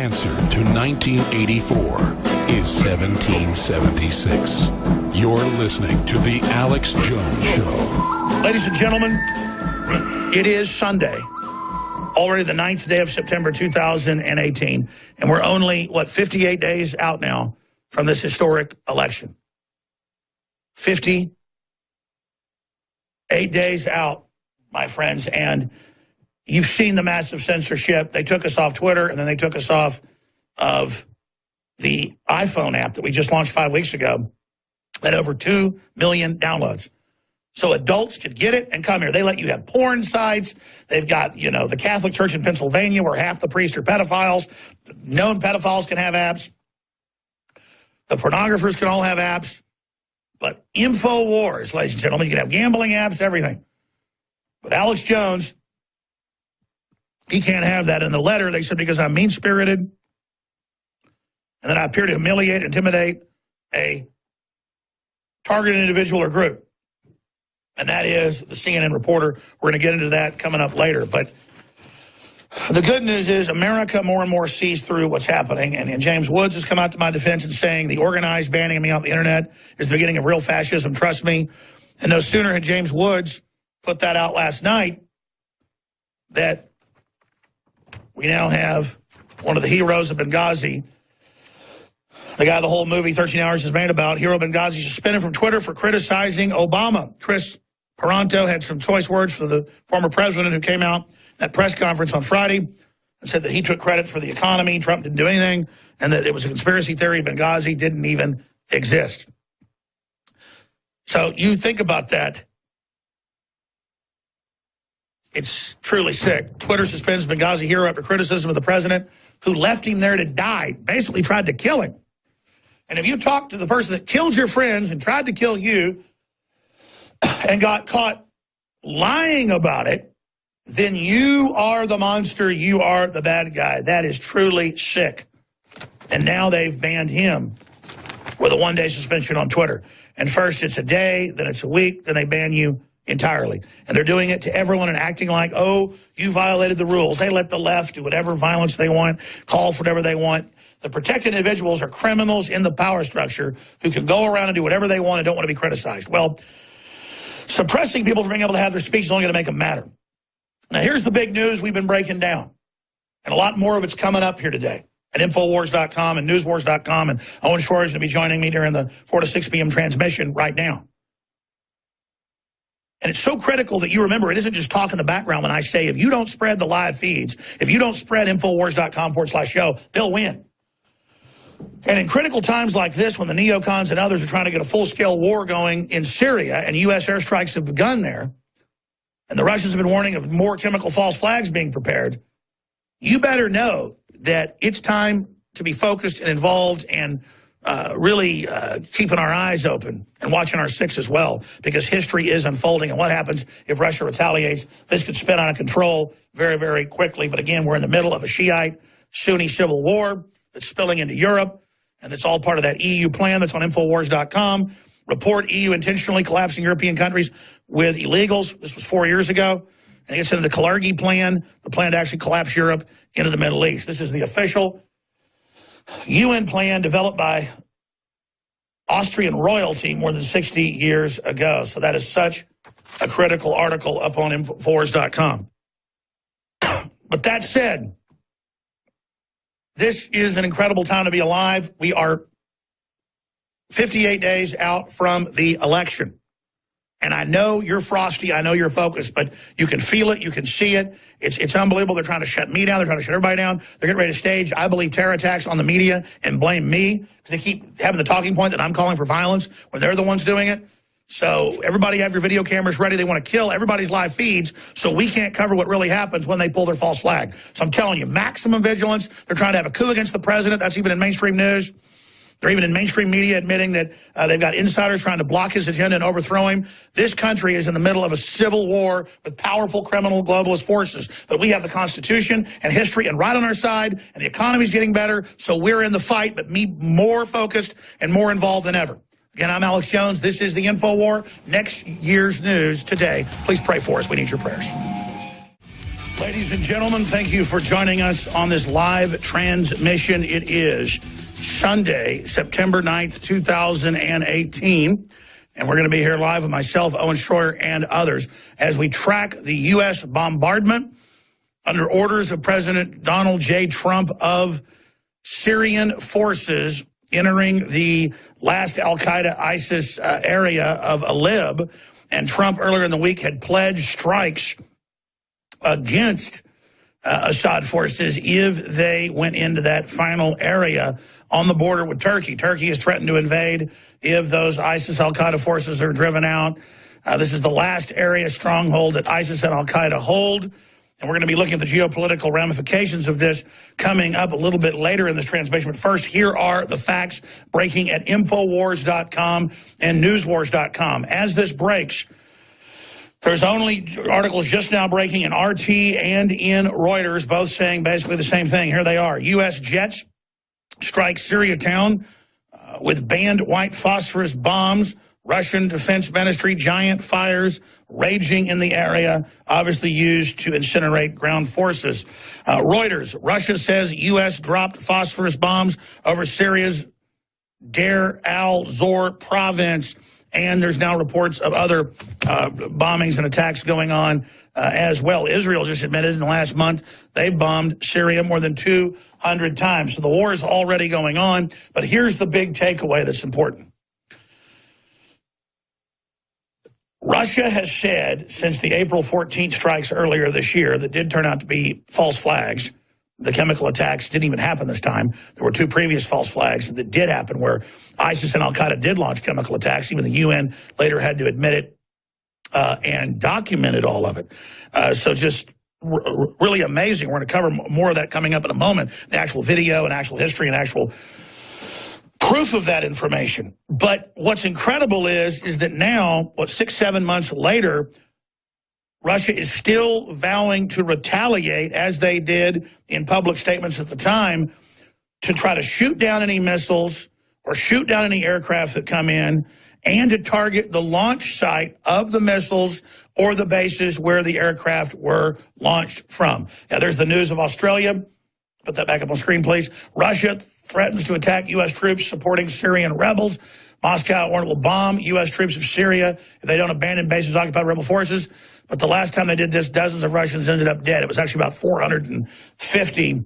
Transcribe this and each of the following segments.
answer to 1984 is 1776. You're listening to The Alex Jones Show. Ladies and gentlemen, it is Sunday, already the 9th day of September 2018, and we're only, 58 days out now from this historic election. 58 days out, my friends, and you've seen the massive censorship. They took us off Twitter, and then they took us off of the iPhone app that we just launched 5 weeks ago. Had over 2 million downloads. So adults could get it and come here. They let you have porn sites. They've got, the Catholic Church in Pennsylvania where half the priests are pedophiles. Known pedophiles can have apps. The pornographers can all have apps. But InfoWars, ladies and gentlemen, you can have gambling apps, everything. But Alex Jones, he can't have that. In the letter, they said because I'm mean-spirited and that I appear to humiliate, intimidate a targeted individual or group. And that is the CNN reporter. We're going to get into that coming up later. But the good news is America more and more sees through what's happening. And James Woods has come out to my defense and saying the organized banning of me off the internet is the beginning of real fascism. Trust me. And no sooner had James Woods put that out last night that we now have one of the heroes of Benghazi, the guy the whole movie 13 Hours is made about, Hero Benghazi, suspended from Twitter for criticizing Obama. Chris Paronto had some choice words for the former president who came out at press conference on Friday and said that he took credit for the economy, Trump didn't do anything, and that it was a conspiracy theory, Benghazi didn't even exist. So you think about that. It's truly sick. Twitter suspends Benghazi hero after criticism of the president who left him there to die, basically tried to kill him. And if you talk to the person that killed your friends and tried to kill you and got caught lying about it, then you are the monster, you are the bad guy. That is truly sick. And now they've banned him with a one-day suspension on Twitter. And first it's a day, then it's a week, then they ban you entirely. And they're doing it to everyone and acting like, oh, you violated the rules. They let the left do whatever violence they want, call for whatever they want. The protected individuals are criminals in the power structure who can go around and do whatever they want and don't want to be criticized. Well, suppressing people from being able to have their speech is only going to make them madder. Now, here's the big news we've been breaking down. And a lot more of it's coming up here today at Infowars.com and Newswars.com. And Owen Schwartz is going to be joining me during the 4 to 6 p.m. transmission right now. And it's so critical that you remember it isn't just talk in the background when I say if you don't spread the live feeds, if you don't spread Infowars.com/show, they'll win. And in critical times like this, when the neocons and others are trying to get a full-scale war going in Syria and U.S. airstrikes have begun there, and the Russians have been warning of more chemical false flags being prepared, you better know that it's time to be focused and involved and really keeping our eyes open and watching our six as well, because history is unfolding. And what happens if Russia retaliates? This could spin out of control very, very quickly. But again, we're in the middle of a Shiite-Sunni civil war that's spilling into Europe, and it's all part of that EU plan that's on Infowars.com. Report EU intentionally collapsing European countries with illegals. This was 4 years ago. And it gets into the Kalergi plan, the plan to actually collapse Europe into the Middle East. This is the official UN plan developed by Austrian royalty more than 60 years ago. So that is such a critical article up on Infowars.com. But that said, this is an incredible time to be alive. We are 58 days out from the election. And I know you're frosty, I know you're focused, but you can feel it, you can see it. It's unbelievable. They're trying to shut me down. They're trying to shut everybody down. They're getting ready to stage, I believe, terror attacks on the media and blame me because they keep having the talking point that I'm calling for violence when they're the ones doing it. So everybody have your video cameras ready. They want to kill everybody's live feeds so we can't cover what really happens when they pull their false flag. So I'm telling you, maximum vigilance. They're trying to have a coup against the president. That's even in mainstream news. They're even in mainstream media admitting that they've got insiders trying to block his agenda and overthrow him. This country is in the middle of a civil war with powerful criminal globalist forces. But we have the Constitution and history and right on our side, and the economy's getting better, so we're in the fight, but me more focused and more involved than ever. Again, I'm Alex Jones. This is the Infowar. Next year's news today. Please pray for us. We need your prayers. Ladies and gentlemen, thank you for joining us on this live transmission. It is Sunday, September 9th, 2018. And we're going to be here live with myself, Owen Schroyer, and others as we track the U.S. bombardment under orders of President Donald J. Trump of Syrian forces entering the last al-Qaeda ISIS area of Idlib. And Trump earlier in the week had pledged strikes against Assad forces if they went into that final area on the border with Turkey. Turkey has threatened to invade if those ISIS al-Qaeda forces are driven out. This is the last area stronghold that ISIS and al-Qaeda hold. And we're going to be looking at the geopolitical ramifications of this coming up a little bit later in this transmission. But first, here are the facts breaking at Infowars.com and Newswars.com. As this breaks, there's only articles just now breaking in RT and in Reuters, both saying basically the same thing. Here they are. U.S. jets strike Syria town with banned white phosphorus bombs. Russian Defense Ministry, giant fires raging in the area, obviously used to incinerate ground forces. Reuters, Russia says U.S. dropped phosphorus bombs over Syria's Deir al-Zor province. And there's now reports of other bombings and attacks going on as well. Israel just admitted in the last month they bombed Syria more than 200 times. So the war is already going on. But here's the big takeaway that's important. Russia has said since the April 14th strikes earlier this year that did turn out to be false flags. The chemical attacks didn't even happen this time. There were two previous false flags that did happen where ISIS and al-Qaeda did launch chemical attacks. Even the UN later had to admit it and documented all of it. So just really amazing. We're going to cover more of that coming up in a moment, the actual video and actual history and actual proof of that information. But what's incredible is that now, 6-7 months later, Russia is still vowing to retaliate, as they did in public statements at the time, to try to shoot down any missiles or shoot down any aircraft that come in and to target the launch site of the missiles or the bases where the aircraft were launched from. Now, there's the news of Australia. Put that back up on screen, please. Russia threatens to attack U.S. troops supporting Syrian rebels. Moscow warned it will bomb U.S. troops of Syria if they don't abandon bases occupied by rebel forces. But the last time they did this, dozens of Russians ended up dead. It was actually about 450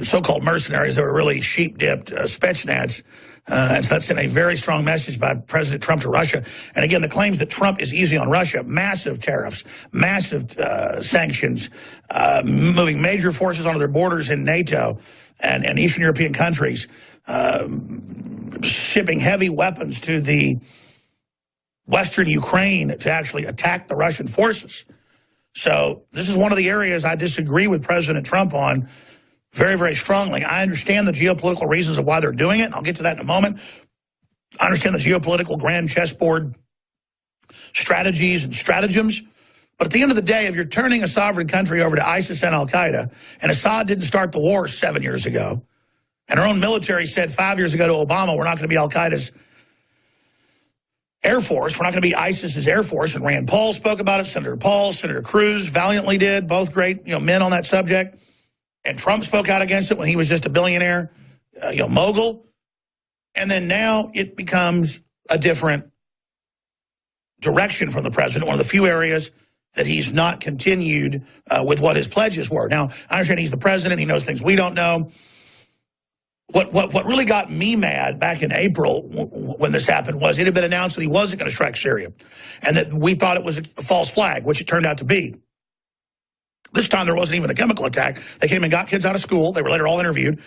so-called mercenaries that were really sheep-dipped Spetsnaz. And so that's in a very strong message by President Trump to Russia. And again, the claims that Trump is easy on Russia, massive tariffs, massive sanctions, moving major forces onto their borders in NATO and Eastern European countries, shipping heavy weapons to the Western Ukraine to actually attack the Russian forces. So this is one of the areas I disagree with President Trump on very, very strongly. I understand the geopolitical reasons of why they're doing it, and I'll get to that in a moment. I understand the geopolitical grand chessboard strategies and stratagems. But at the end of the day, if you're turning a sovereign country over to ISIS and al-Qaeda, and Assad didn't start the war 7 years ago, and our own military said 5 years ago to Obama, we're not going to be al-Qaeda's Air Force. We're not going to be ISIS's Air Force. And Rand Paul spoke about it. Senator Paul, Senator Cruz valiantly did. Both great, men on that subject. And Trump spoke out against it when he was just a billionaire, mogul. And then now it becomes a different direction from the president. One of the few areas that he's not continued with what his pledges were. Now, I understand he's the president. He knows things we don't know. What really got me mad back in April when this happened was it had been announced that he wasn't going to strike Syria and that we thought it was a false flag, which it turned out to be. This time there wasn't even a chemical attack. They came and got kids out of school. They were later all interviewed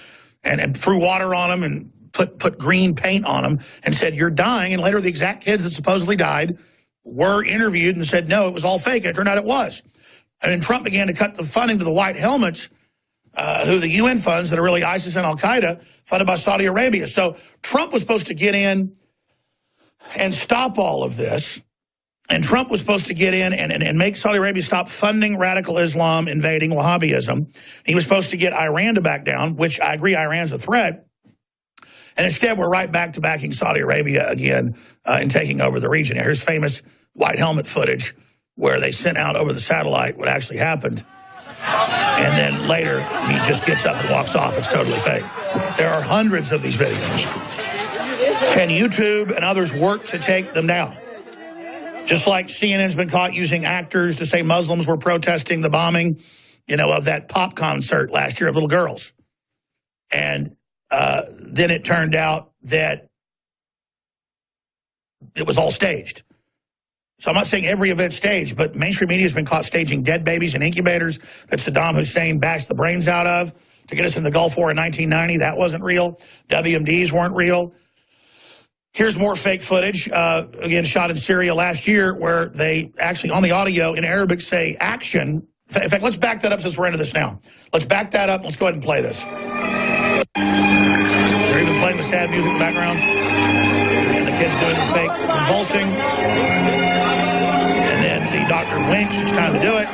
and threw water on them and put green paint on them and said, you're dying. And later the exact kids that supposedly died were interviewed and said, no, it was all fake. And it turned out it was. And then Trump began to cut the funding to the white helmets, who the UN funds that are really ISIS and al-Qaeda, funded by Saudi Arabia. So Trump was supposed to get in and stop all of this. And Trump was supposed to get in and make Saudi Arabia stop funding radical Islam, invading Wahhabism. He was supposed to get Iran to back down, which I agree Iran's a threat. And instead, we're right back to backing Saudi Arabia again and taking over the region. Here's famous white helmet footage where they sent out over the satellite what actually happened. And then later, he just gets up and walks off. It's totally fake. There are hundreds of these videos. And YouTube and others work to take them down. Just like CNN's been caught using actors to say Muslims were protesting the bombing, of that pop concert last year of little girls. And then it turned out that it was all staged. So I'm not saying every event's staged, but mainstream media has been caught staging dead babies in incubators that Saddam Hussein bashed the brains out of to get us in the Gulf War in 1990. That wasn't real. WMDs weren't real. Here's more fake footage, again, shot in Syria last year, where they actually, on the audio in Arabic, say action. In fact, let's back that up since we're into this now. Let's back that up. Let's go ahead and play this. They're even playing the sad music in the background. And the kid's doing the fake convulsing. And then the doctor winks. It's time to do it.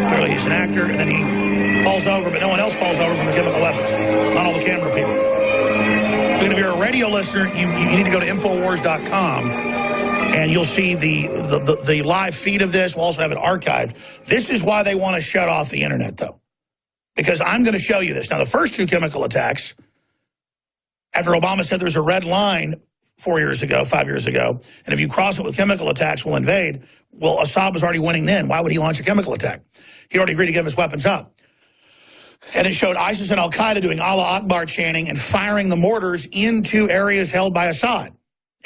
Clearly he's an actor. And then he falls over, but no one else falls over from the chemical weapons. Not all the camera people. So if you're a radio listener, you need to go to Infowars.com, and you'll see the live feed of this. We'll also have it archived. This is why they want to shut off the internet, though, because I'm going to show you this. Now, the first two chemical attacks, after Obama said there's a red line 5 years ago, and if you cross it with chemical attacks, we'll invade. Well, Assad was already winning then. Why would he launch a chemical attack? He already agreed to give his weapons up. And it showed ISIS and al-Qaeda doing Allah Akbar chanting and firing the mortars into areas held by Assad.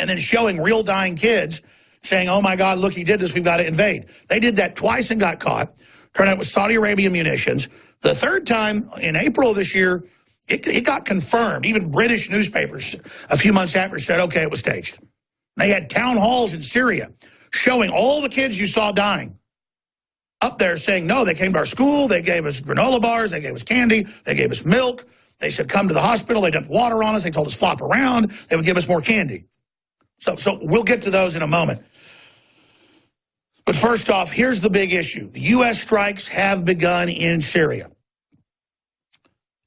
And then showing real dying kids saying, oh, my God, look, he did this. We've got to invade. They did that twice and got caught. Turned out it was Saudi Arabian munitions. The third time, in April of this year, it got confirmed. Even British newspapers a few months after said, okay, it was staged. They had town halls in Syria showing all the kids you saw dying up there saying, no, they came to our school, they gave us granola bars, they gave us candy, they gave us milk, they said come to the hospital, they dumped water on us, they told us flop around, they would give us more candy. So we'll get to those in a moment. But first off, here's the big issue. The U.S. strikes have begun in Syria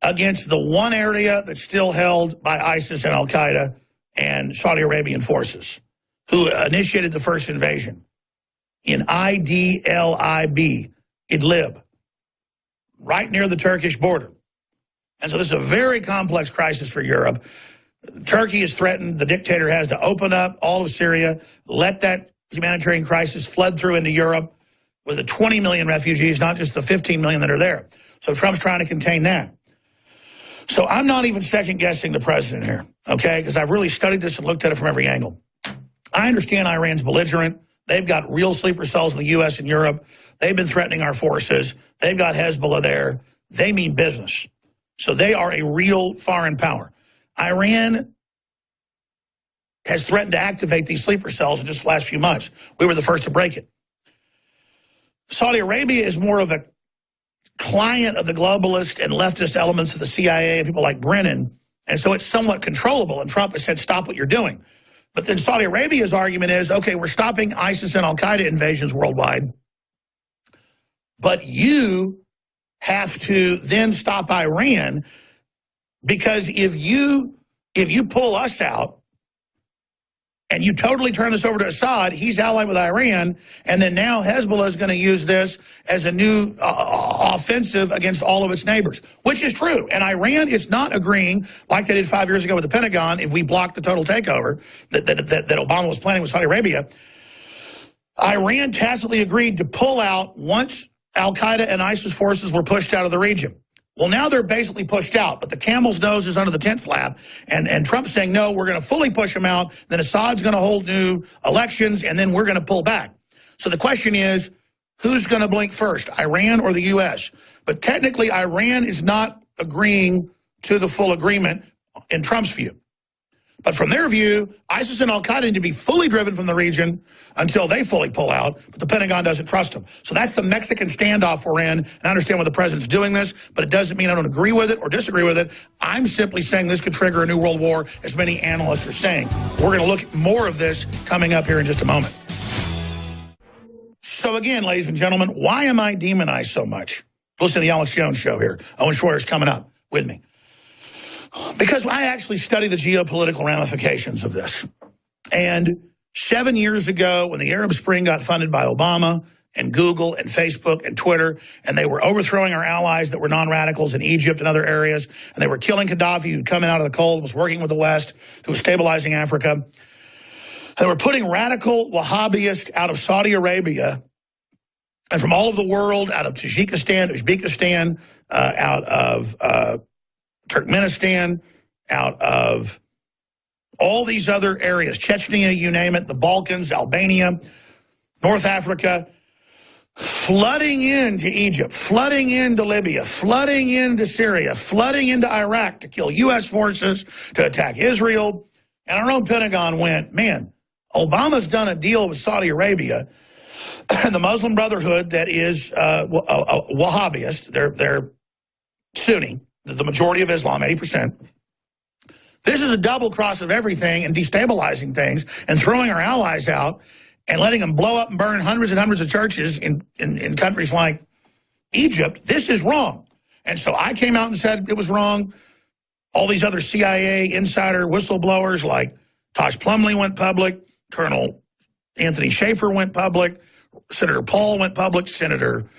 against the one area that's still held by ISIS and al-Qaeda and Saudi Arabian forces, who initiated the first invasion. In Idlib, Idlib, right near the Turkish border. And so this is a very complex crisis for Europe. Turkey has threatened, the dictator has, to open up all of Syria, let that humanitarian crisis flood through into Europe with the 20 million refugees, not just the 15 million that are there. So Trump's trying to contain that. So I'm not even second-guessing the president here, okay, because I've really studied this and looked at it from every angle. I understand Iran's belligerent. They've got real sleeper cells in the U.S. and Europe. They've been threatening our forces. They've got Hezbollah there. They mean business. So they are a real foreign power. Iran has threatened to activate these sleeper cells in just the last few months. We were the first to break it. Saudi Arabia is more of a client of the globalist and leftist elements of the CIA and people like Brennan. And so it's somewhat controllable. And Trump has said, stop what you're doing. But then Saudi Arabia's argument is, okay, we're stopping ISIS and al-Qaeda invasions worldwide, but you have to then stop Iran, because if you pull us out and you totally turn this over to Assad, he's allied with Iran, and then now Hezbollah is going to use this as a new offensive against all of its neighbors, which is true. And Iran is not agreeing, like they did 5 years ago with the Pentagon, if we blocked the total takeover that Obama was planning with Saudi Arabia. Iran tacitly agreed to pull out once al-Qaeda and ISIS forces were pushed out of the region. Well, now they're basically pushed out, but the camel's nose is under the tent flap, and Trump's saying, no, we're going to fully push them out, then Assad's going to hold new elections, and then we're going to pull back. So the question is, who's going to blink first, Iran or the U.S.? But technically, Iran is not agreeing to the full agreement in Trump's view. But from their view, ISIS and al-Qaeda need to be fully driven from the region until they fully pull out, but the Pentagon doesn't trust them. So that's the Mexican standoff we're in, and I understand why the president's doing this, but it doesn't mean I don't agree with it or disagree with it. I'm simply saying this could trigger a new world war, as many analysts are saying. We're going to look at more of this coming up here in just a moment. So again, ladies and gentlemen, why am I demonized so much? Listen to the Alex Jones Show here. Owen Schroyer's coming up with me. Because I actually study the geopolitical ramifications of this. And 7 years ago, when the Arab Spring got funded by Obama, and Google and Facebook and Twitter, and they were overthrowing our allies that were non-radicals in Egypt and other areas, and they were killing Gaddafi, who'd come in out of the cold, was working with the West, who was stabilizing Africa. They were putting radical Wahhabists out of Saudi Arabia and from all over the world, out of Tajikistan, Uzbekistan, out of Turkmenistan, out of all these other areas, Chechnya, you name it, the Balkans, Albania, North Africa, flooding into Egypt, flooding into Libya, flooding into Syria, flooding into Iraq to kill U.S. forces, to attack Israel. And our own Pentagon went, man, Obama's done a deal with Saudi Arabia and the Muslim Brotherhood that is Wahhabist. They're Sunni, the majority of Islam, 80%. This is a double cross of everything and destabilizing things and throwing our allies out and letting them blow up and burn hundreds and hundreds of churches in countries like Egypt. This is wrong. And so I came out and said it was wrong. All these other CIA insider whistleblowers like Tosh Plumlee went public, Colonel Anthony Schaefer went public, Senator Paul went public, Senator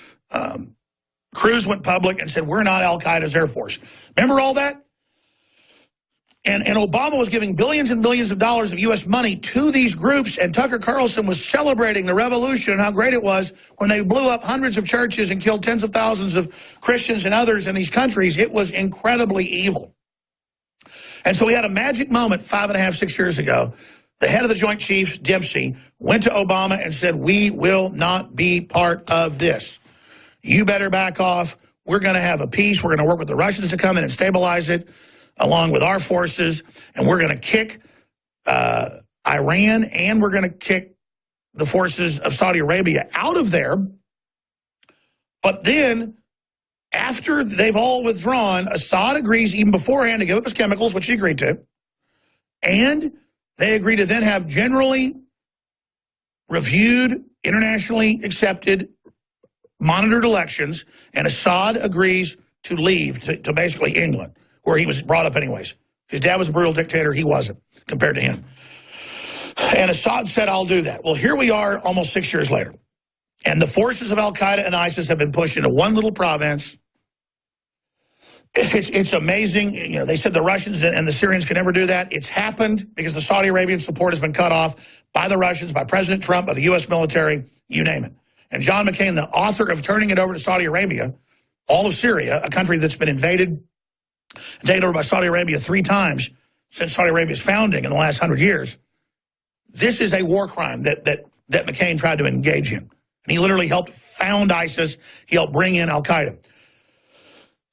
Cruz went public and said, we're not al-Qaeda's Air Force. Remember all that? And Obama was giving billions and billions of dollars of U.S. money to these groups, and Tucker Carlson was celebrating the revolution and how great it was when they blew up hundreds of churches and killed tens of thousands of Christians and others in these countries. It was incredibly evil. And so we had a magic moment 5.5, 6 years ago. The head of the Joint Chiefs, Dempsey, went to Obama and said, we will not be part of this. You better back off. We're going to have a peace. We're going to work with the Russians to come in and stabilize it, along with our forces, and we're going to kick Iran, and we're going to kick the forces of Saudi Arabia out of there. But then, after they've all withdrawn, Assad agrees even beforehand to give up his chemicals, which he agreed to, and they agree to then have generally reviewed, internationally accepted, monitored elections, and Assad agrees to leave to basically England, where he was brought up anyways. His dad was a brutal dictator. He wasn't, compared to him. And Assad said, I'll do that. Well, here we are almost 6 years later. And the forces of al-Qaeda and ISIS have been pushed into one little province. It's amazing. You know, they said the Russians and the Syrians could never do that. It's happened because the Saudi Arabian support has been cut off by the Russians, by President Trump, by the U.S. military, you name it. And John McCain, the author of turning it over to Saudi Arabia, all of Syria, a country that's been invaded and taken over by Saudi Arabia 3 times since Saudi Arabia's founding in the last 100 years. This is a war crime that McCain tried to engage in. And he literally helped found ISIS. He helped bring in al-Qaeda.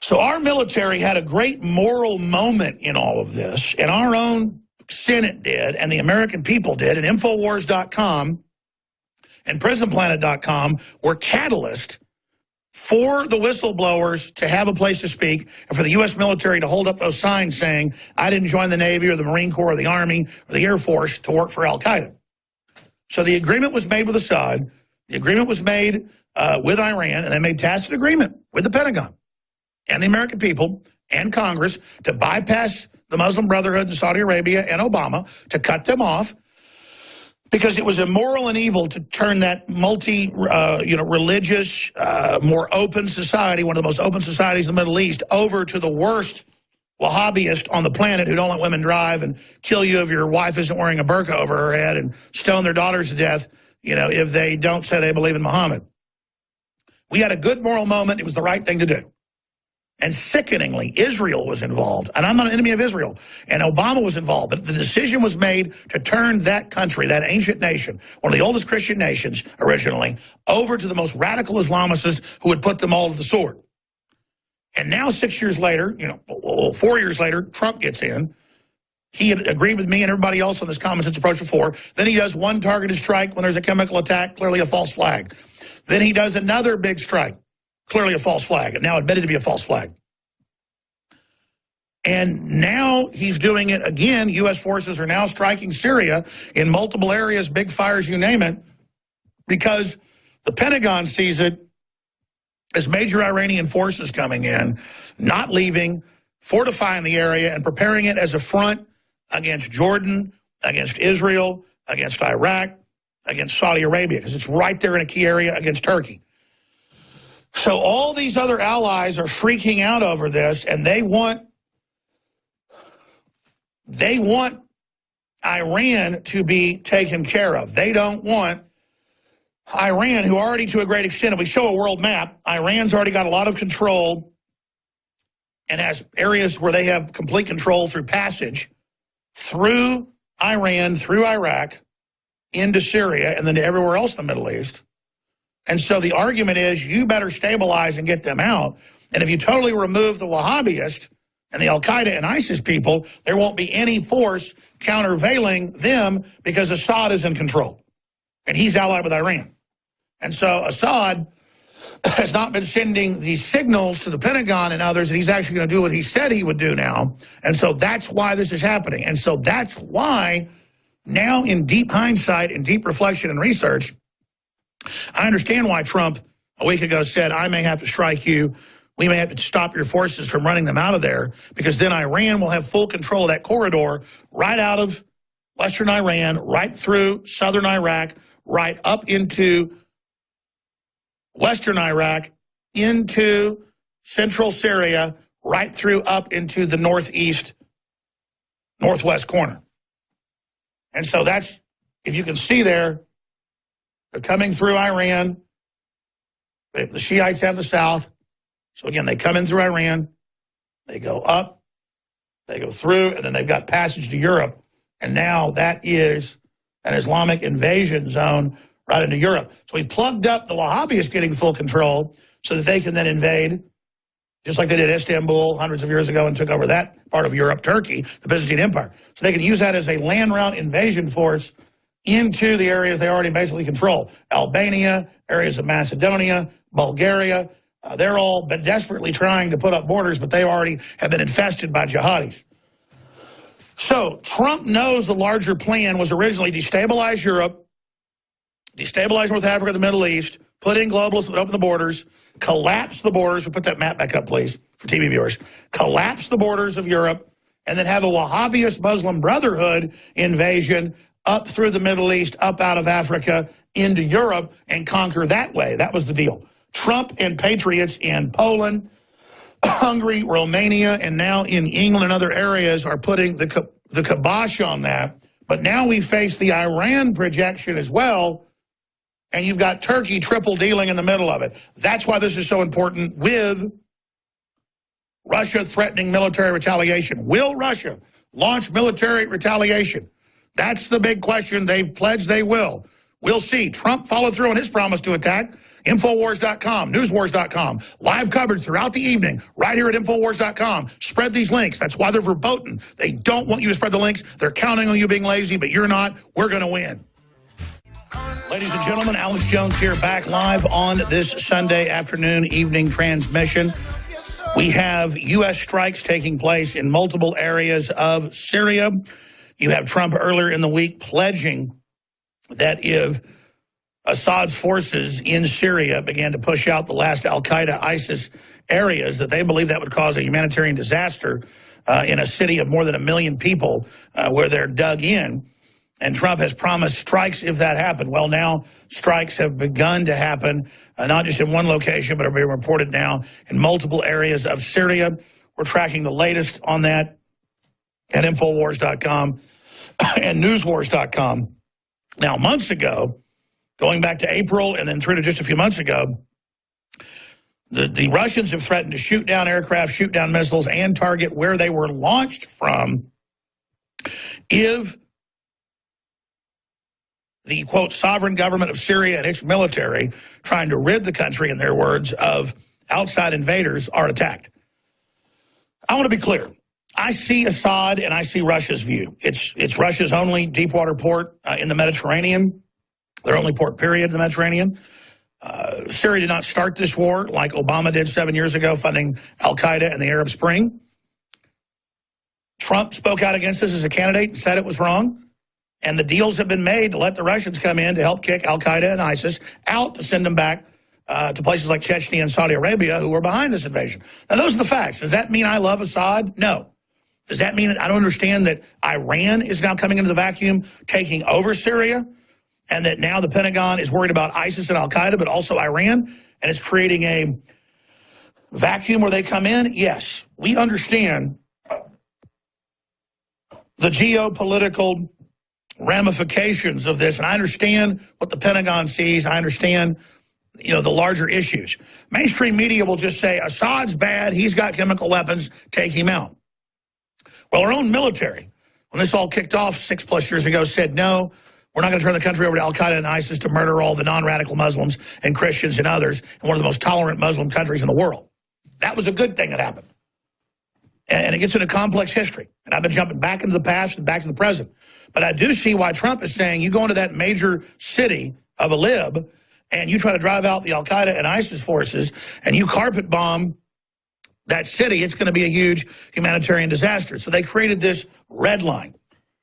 So our military had a great moral moment in all of this, and our own Senate did, and the American people did, and Infowars.com and PrisonPlanet.com were catalyst for the whistleblowers to have a place to speak and for the U.S. military to hold up those signs saying, I didn't join the Navy or the Marine Corps or the Army or the Air Force to work for al-Qaeda. So the agreement was made with Assad. The agreement was made with Iran, and they made tacit agreement with the Pentagon and the American people and Congress to bypass the Muslim Brotherhood in Saudi Arabia and Obama, to cut them off, because it was immoral and evil to turn that religious, more open society, one of the most open societies in the Middle East, over to the worst Wahhabiist on the planet who don't let women drive and kill you if your wife isn't wearing a burqa over her head and stone their daughters to death, if they don't say they believe in Muhammad. We had a good moral moment. It was the right thing to do. And sickeningly, Israel was involved. And I'm not an enemy of Israel. And Obama was involved. But the decision was made to turn that country, that ancient nation, one of the oldest Christian nations originally, over to the most radical Islamists who would put them all to the sword. And now 6 years later, 4 years later, Trump gets in. He had agreed with me and everybody else on this common sense approach before. Then he does one targeted strike when there's a chemical attack, clearly a false flag. Then he does another big strike. Clearly a false flag, and now admitted to be a false flag. And now he's doing it again. U.S. forces are now striking Syria in multiple areas, big fires, you name it, because the Pentagon sees it as major Iranian forces coming in, not leaving, fortifying the area, and preparing it as a front against Jordan, against Israel, against Iraq, against Saudi Arabia because it's right there in a key area against Turkey. So all these other allies are freaking out over this, and they want Iran to be taken care of. They don't want Iran, who already to a great extent, if we show a world map, Iran's already got a lot of control and has areas where they have complete control through passage through Iran, through Iraq, into Syria, and then to everywhere else in the Middle East. And so the argument is you better stabilize and get them out. And if you totally remove the Wahhabists and the Al-Qaeda and ISIS people, there won't be any force countervailing them because Assad is in control. And he's allied with Iran. And so Assad has not been sending these signals to the Pentagon and others, and he's actually going to do what he said he would do now. And so that's why this is happening. And so that's why now, in deep hindsight and deep reflection and research, I understand why Trump a week ago said, I may have to strike you. We may have to stop your forces from running them out of there, because then Iran will have full control of that corridor right out of western Iran, right through southern Iraq, right up into western Iraq, into central Syria, right through up into the northwest corner. And so that's, if you can see there, they're coming through Iran. The Shiites have the south. So again, they come in through Iran, they go up, they go through, and then they've got passage to Europe. And now that is an Islamic invasion zone right into Europe. So he's plugged up the Wahhabists getting full control so that they can then invade, just like they did Istanbul hundreds of years ago and took over that part of Europe, Turkey, the Byzantine Empire. So they can use that as a land route invasion force into the areas they already basically control. Albania, areas of Macedonia, Bulgaria. They're all been desperately trying to put up borders, but they already have been infested by jihadis. So Trump knows the larger plan was originally destabilize Europe, destabilize North Africa, the Middle East, put in globalists that open the borders, collapse the borders. We'll put that map back up, please, for TV viewers. Collapse the borders of Europe, and then have a Wahhabist Muslim Brotherhood invasion up through the Middle East, up out of Africa, into Europe, and conquer that way. That was the deal. Trump and patriots in Poland, Hungary, Romania, and now in England and other areas are putting the kibosh on that. But now we face the Iran projection as well, and you've got Turkey triple dealing in the middle of it. That's why this is so important, with Russia threatening military retaliation. Will Russia launch military retaliation? That's the big question. They've pledged they will. We'll see. Trump followed through on his promise to attack. Infowars.com, newswars.com, live coverage throughout the evening, right here at Infowars.com. Spread these links. That's why they're verboten. They don't want you to spread the links. They're counting on you being lazy, but you're not. We're going to win. Ladies and gentlemen, Alex Jones here, back live on this Sunday afternoon, evening transmission. We have U.S. strikes taking place in multiple areas of Syria. You have Trump earlier in the week pledging that if Assad's forces in Syria began to push out the last al-Qaeda, ISIS areas, that they believe that would cause a humanitarian disaster in a city of more than 1 million people where they're dug in. And Trump has promised strikes if that happened. Well, now strikes have begun to happen, not just in one location, but are being reported now in multiple areas of Syria. We're tracking the latest on that at Infowars.com and Newswars.com. Now, months ago, going back to April and then through to just a few months ago, the Russians have threatened to shoot down aircraft, shoot down missiles, and target where they were launched from if the, quote, sovereign government of Syria and its military, trying to rid the country, in their words, of outside invaders, are attacked. I want to be clear. I see Assad and I see Russia's view. It's Russia's only deep water port in the Mediterranean, their only port, period, in the Mediterranean. Syria did not start this war like Obama did 7 years ago, funding al-Qaeda and the Arab Spring. Trump spoke out against this as a candidate and said it was wrong. And the deals have been made to let the Russians come in to help kick al-Qaeda and ISIS out, to send them back to places like Chechnya and Saudi Arabia, who were behind this invasion. Now, those are the facts. Does that mean I love Assad? No. Does that mean I don't understand that Iran is now coming into the vacuum, taking over Syria? and that now the Pentagon is worried about ISIS and al-Qaeda, but also Iran, and it's creating a vacuum where they come in? Yes, we understand the geopolitical ramifications of this, and I understand what the Pentagon sees. I understand, the larger issues. Mainstream media will just say, Assad's bad, he's got chemical weapons, take him out. Well, our own military, when this all kicked off 6+ years ago, said, no, we're not going to turn the country over to al-Qaeda and ISIS to murder all the non-radical Muslims and Christians and others in one of the most tolerant Muslim countries in the world. That was a good thing that happened. And it gets into complex history. And I've been jumping back into the past and back to the present. But I do see why Trump is saying you go into that major city of Idlib and you try to drive out the al-Qaeda and ISIS forces and you carpet bomb that city, it's going to be a huge humanitarian disaster. So they created this red line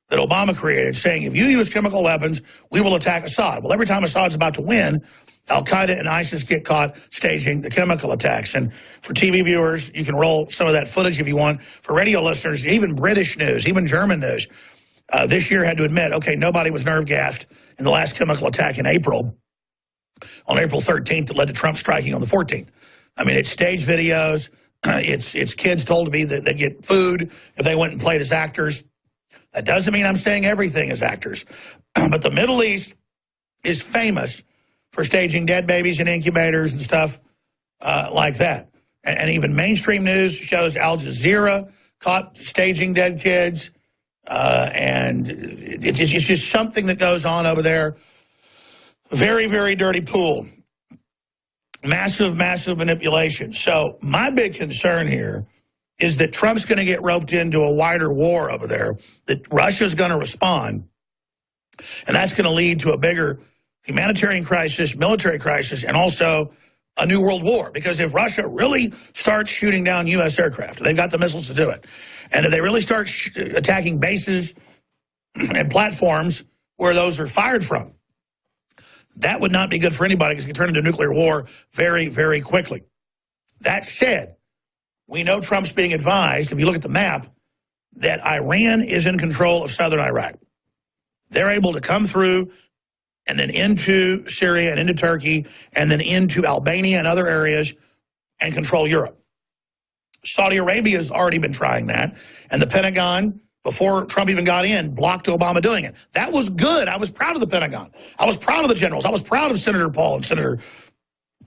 that Obama created saying if you use chemical weapons, we will attack Assad. Well, every time Assad's about to win, al-Qaeda and ISIS get caught staging the chemical attacks. And for TV viewers, you can roll some of that footage if you want. For radio listeners, even British news, even German news, this year had to admit, okay, nobody was nerve gassed in the last chemical attack in April, on April 13th that led to Trump striking on the 14th. I mean, it's staged videos. It's kids told to be that they get food if they went and played as actors. That doesn't mean I'm saying everything is actors. But the Middle East is famous for staging dead babies in incubators and stuff like that. And even mainstream news shows Al Jazeera caught staging dead kids. And it's just something that goes on over there. Very, very dirty pool. Massive, massive manipulation. So my big concern here is that Trump's going to get roped into a wider war over there, that Russia's going to respond, and that's going to lead to a bigger humanitarian crisis, military crisis, and also a new world war. Because if Russia really starts shooting down U.S. aircraft, they've got the missiles to do it, and if they really start attacking bases and platforms where those are fired from, that would not be good for anybody because it could turn into a nuclear war very, very quickly. That said, we know Trump's being advised, if you look at the map, that Iran is in control of southern Iraq. They're able to come through and then into Syria and into Turkey and then into Albania and other areas and control Europe. Saudi Arabia has already been trying that, and the Pentagon, before Trump even got in, blocked Obama doing it. That was good. I was proud of the Pentagon. I was proud of the generals. I was proud of Senator Paul and Senator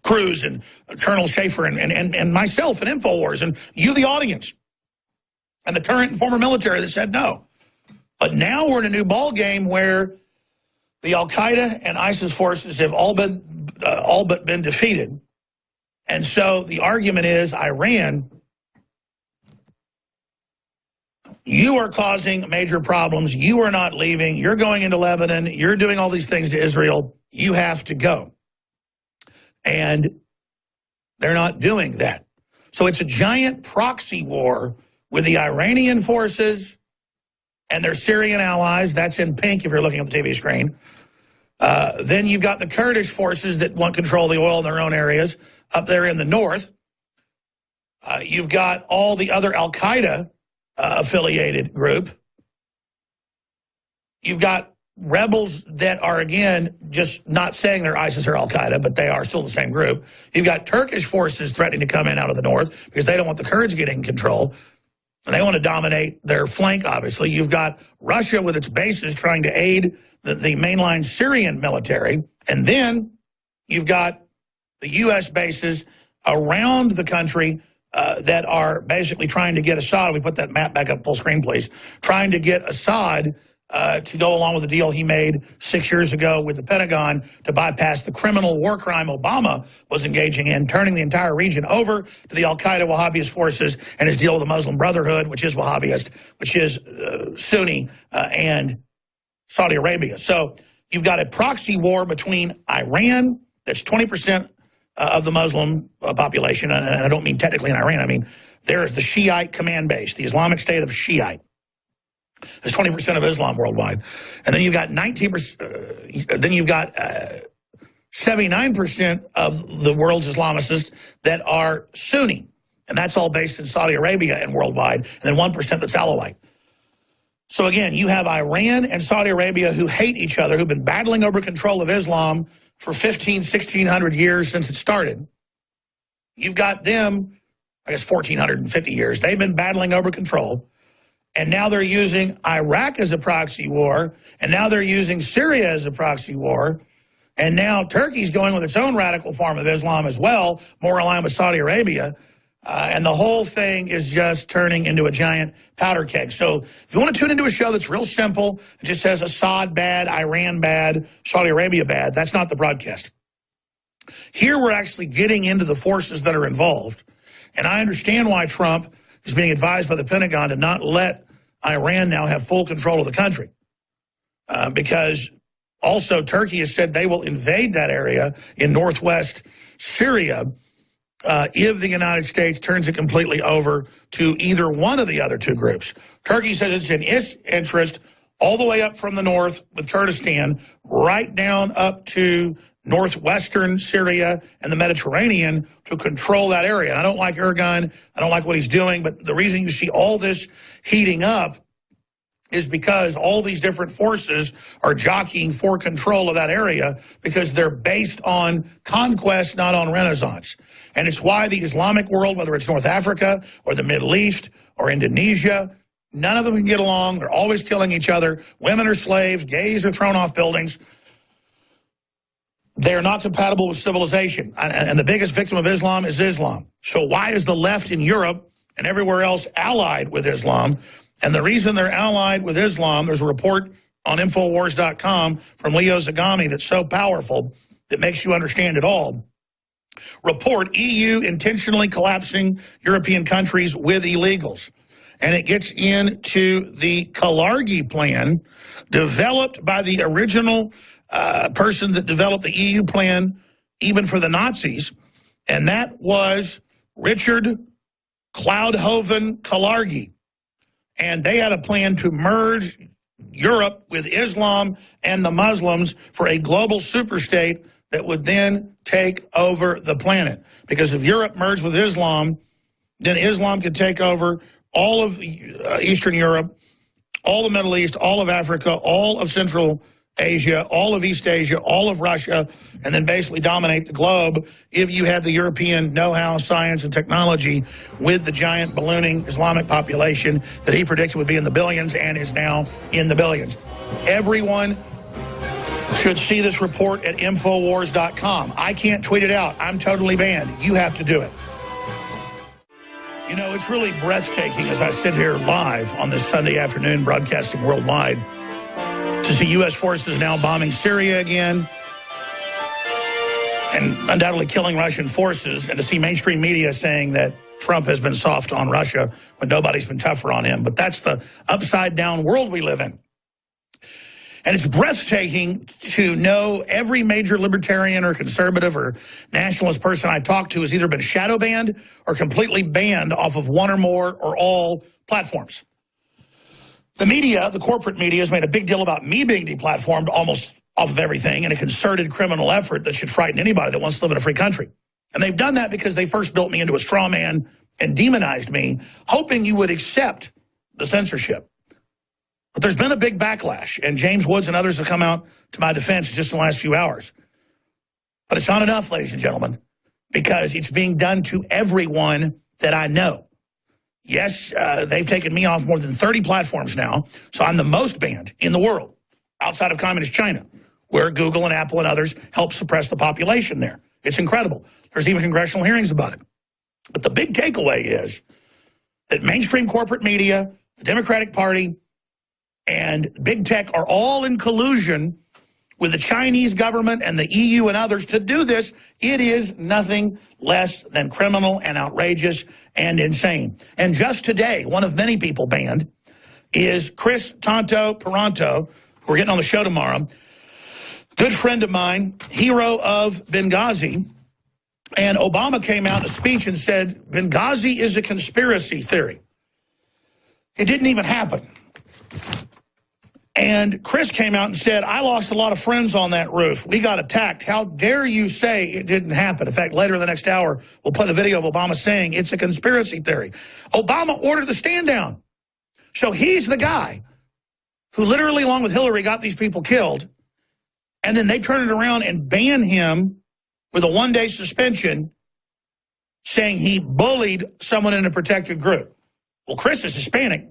Cruz and Colonel Schaefer and myself and InfoWars and you, the audience, and the current and former military that said no. But now we're in a new ball game where the al-Qaeda and ISIS forces have all but been defeated. And so the argument is, Iran, you are causing major problems. You are not leaving. You're going into Lebanon. You're doing all these things to Israel. You have to go. And they're not doing that. So it's a giant proxy war with the Iranian forces and their Syrian allies. That's in pink if you're looking at the TV screen. Then you've got the Kurdish forces that want control of the oil in their own areas up there in the north. You've got all the other al-Qaeda affiliated group. You've got rebels that are, again, just not saying they're ISIS or al-Qaeda, but they are still the same group. You've got Turkish forces threatening to come in out of the north because they don't want the Kurds getting control. And they want to dominate their flank, obviously. You've got Russia with its bases trying to aid the mainline Syrian military. And then you've got the U.S. bases around the country that are basically trying to get Assad. We put that map back up full screen, please. Trying to get Assad to go along with the deal he made 6 years ago with the Pentagon to bypass the criminal war crime Obama was engaging in, turning the entire region over to the al-Qaeda Wahhabist forces and his deal with the Muslim Brotherhood, which is Wahhabist, which is Sunni, and Saudi Arabia. So you've got a proxy war between Iran, that's 20% of the Muslim population, and I don't mean technically in Iran, I mean there's the Shiite command base, the Islamic State of Shiite. There's 20% of Islam worldwide. And then you've got 19%, then you've got 79% of the world's Islamicists that are Sunni. And that's all based in Saudi Arabia and worldwide. And then 1% that's Alawite. So again, you have Iran and Saudi Arabia who hate each other, who've been battling over control of Islam for 1,600 years since it started. You've got them, I guess 1,450 years. They've been battling over control. And now they're using Iraq as a proxy war. And now they're using Syria as a proxy war. And now Turkey's going with its own radical form of Islam as well, more aligned with Saudi Arabia. And the whole thing is just turning into a giant powder keg. So if you want to tune into a show that's real simple, it just says Assad bad, Iran bad, Saudi Arabia bad, that's not the broadcast. Here we're actually getting into the forces that are involved. And I understand why Trump is being advised by the Pentagon to not let Iran now have full control of the country. Because also Turkey has said they will invade that area in northwest Syria if the United States turns it completely over to either one of the other two groups. Turkey says it's in its interest all the way up from the north with Kurdistan, right down up to northwestern Syria and the Mediterranean to control that area. And I don't like Erdogan. I don't like what he's doing. But the reason you see all this heating up is because all these different forces are jockeying for control of that area because they're based on conquest, not on renaissance. And it's why the Islamic world, whether it's North Africa or the Middle East or Indonesia, none of them can get along. They're always killing each other. Women are slaves. Gays are thrown off buildings. They're not compatible with civilization. And the biggest victim of Islam is Islam. So why is the left in Europe and everywhere else allied with Islam? And the reason they're allied with Islam, there's a report on Infowars.com from Leo Zagami that's so powerful that makes you understand it all. Report, EU intentionally collapsing European countries with illegals. And it gets into the Kalergi plan developed by the original person that developed the EU plan, even for the Nazis. And that was Richard Cloudhoven Kalergi. And they had a plan to merge Europe with Islam and the Muslims for a global superstate that would then take over the planet. Because if Europe merged with Islam, then Islam could take over all of Eastern Europe, all the Middle East, all of Africa, all of Central Asia, all of East Asia, all of Russia, and then basically dominate the globe if you had the European know-how, science, and technology with the giant ballooning Islamic population that he predicted would be in the billions and is now in the billions. Everyone should see this report at Infowars.com. I can't tweet it out. I'm totally banned. You have to do it. You know, it's really breathtaking as I sit here live on this Sunday afternoon broadcasting worldwide to see U.S. forces now bombing Syria again and undoubtedly killing Russian forces, and to see mainstream media saying that Trump has been soft on Russia when nobody's been tougher on him. But that's the upside-down world we live in. And it's breathtaking to know every major libertarian or conservative or nationalist person I talk to has either been shadow banned or completely banned off of one or more or all platforms. The media, the corporate media, has made a big deal about me being deplatformed almost off of everything in a concerted criminal effort that should frighten anybody that wants to live in a free country. And they've done that because they first built me into a straw man and demonized me, hoping you would accept the censorship. But there's been a big backlash, and James Woods and others have come out to my defense just in the last few hours. But it's not enough, ladies and gentlemen, because it's being done to everyone that I know. Yes, they've taken me off more than 30 platforms now, so I'm the most banned in the world, outside of communist China, where Google and Apple and others help suppress the population there. It's incredible. There's even congressional hearings about it. But the big takeaway is that mainstream corporate media, the Democratic Party, and big tech are all in collusion with the Chinese government and the EU and others to do this. It is nothing less than criminal and outrageous and insane. And just today, one of many people banned is Chris Tonto Peranto, who we're getting on the show tomorrow. Good friend of mine, hero of Benghazi. And Obama came out in a speech and said, Benghazi is a conspiracy theory. It didn't even happen. And Chris came out and said, I lost a lot of friends on that roof. We got attacked. How dare you say it didn't happen? In fact, later in the next hour, we'll play the video of Obama saying it's a conspiracy theory. Obama ordered the stand down. So he's the guy who literally, along with Hillary, got these people killed, and then they turn it around and ban him with a one-day suspension, saying he bullied someone in a protected group. Well, Chris is Hispanic.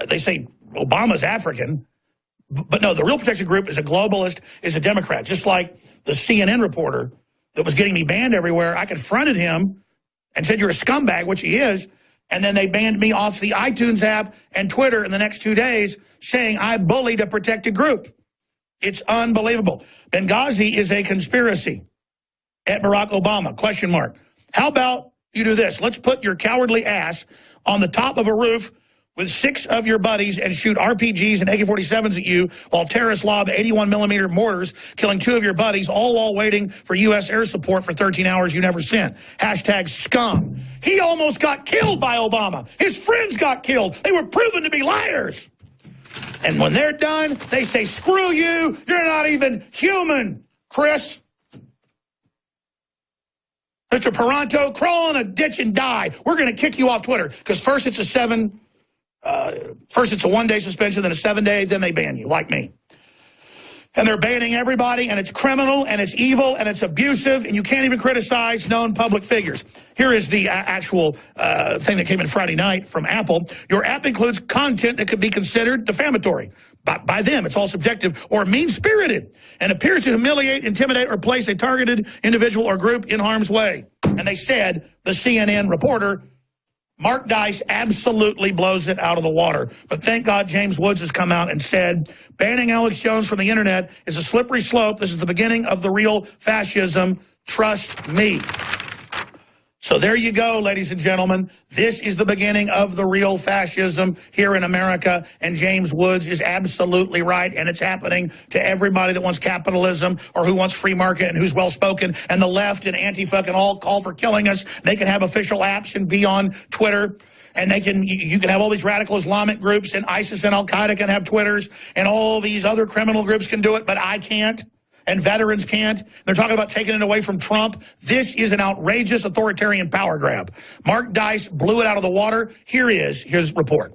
They say Obama's African. But no, the real protected group is a globalist, is a Democrat. Just like the CNN reporter that was getting me banned everywhere, I confronted him and said, you're a scumbag, which he is. And then they banned me off the iTunes app and Twitter in the next 2 days, saying I bullied a protected group. It's unbelievable. Benghazi is a conspiracy. At Barack Obama, question mark. How about you do this? Let's put your cowardly ass on the top of a roof with 6 of your buddies and shoot RPGs and AK-47s at you while terrorists lob 81mm mortars, killing 2 of your buddies, all while waiting for U.S. air support for 13 hours you never sent. Hashtag scum. He almost got killed by Obama. His friends got killed. They were proven to be liars. And when they're done, they say, screw you. You're not even human, Chris. Mr. Paranto, crawl in a ditch and die. We're going to kick you off Twitter because first it's a one-day suspension, then a 7-day, then they ban you, like me. And they're banning everybody, and it's criminal, and it's evil, and it's abusive, and you can't even criticize known public figures. Here is the actual thing that came in Friday night from Apple. Your app includes content that could be considered defamatory. By them, it's all subjective, or mean-spirited, and appears to humiliate, intimidate, or place a targeted individual or group in harm's way. And they said, the CNN reporter, Mark Dice absolutely blows it out of the water. But thank God James Woods has come out and said, banning Alex Jones from the internet is a slippery slope. This is the beginning of the real fascism. Trust me. So there you go, ladies and gentlemen. This is the beginning of the real fascism here in America, and James Woods is absolutely right, and it's happening to everybody that wants capitalism or who wants free market and who's well-spoken, and the left and Antifa can all call for killing us. They can have official apps and be on Twitter, and you can have all these radical Islamic groups, and ISIS and Al-Qaeda can have Twitters, and all these other criminal groups can do it, but I can't. And veterans can't. They're talking about taking it away from Trump. This is an outrageous authoritarian power grab. Mark Dice blew it out of the water. Here is his report.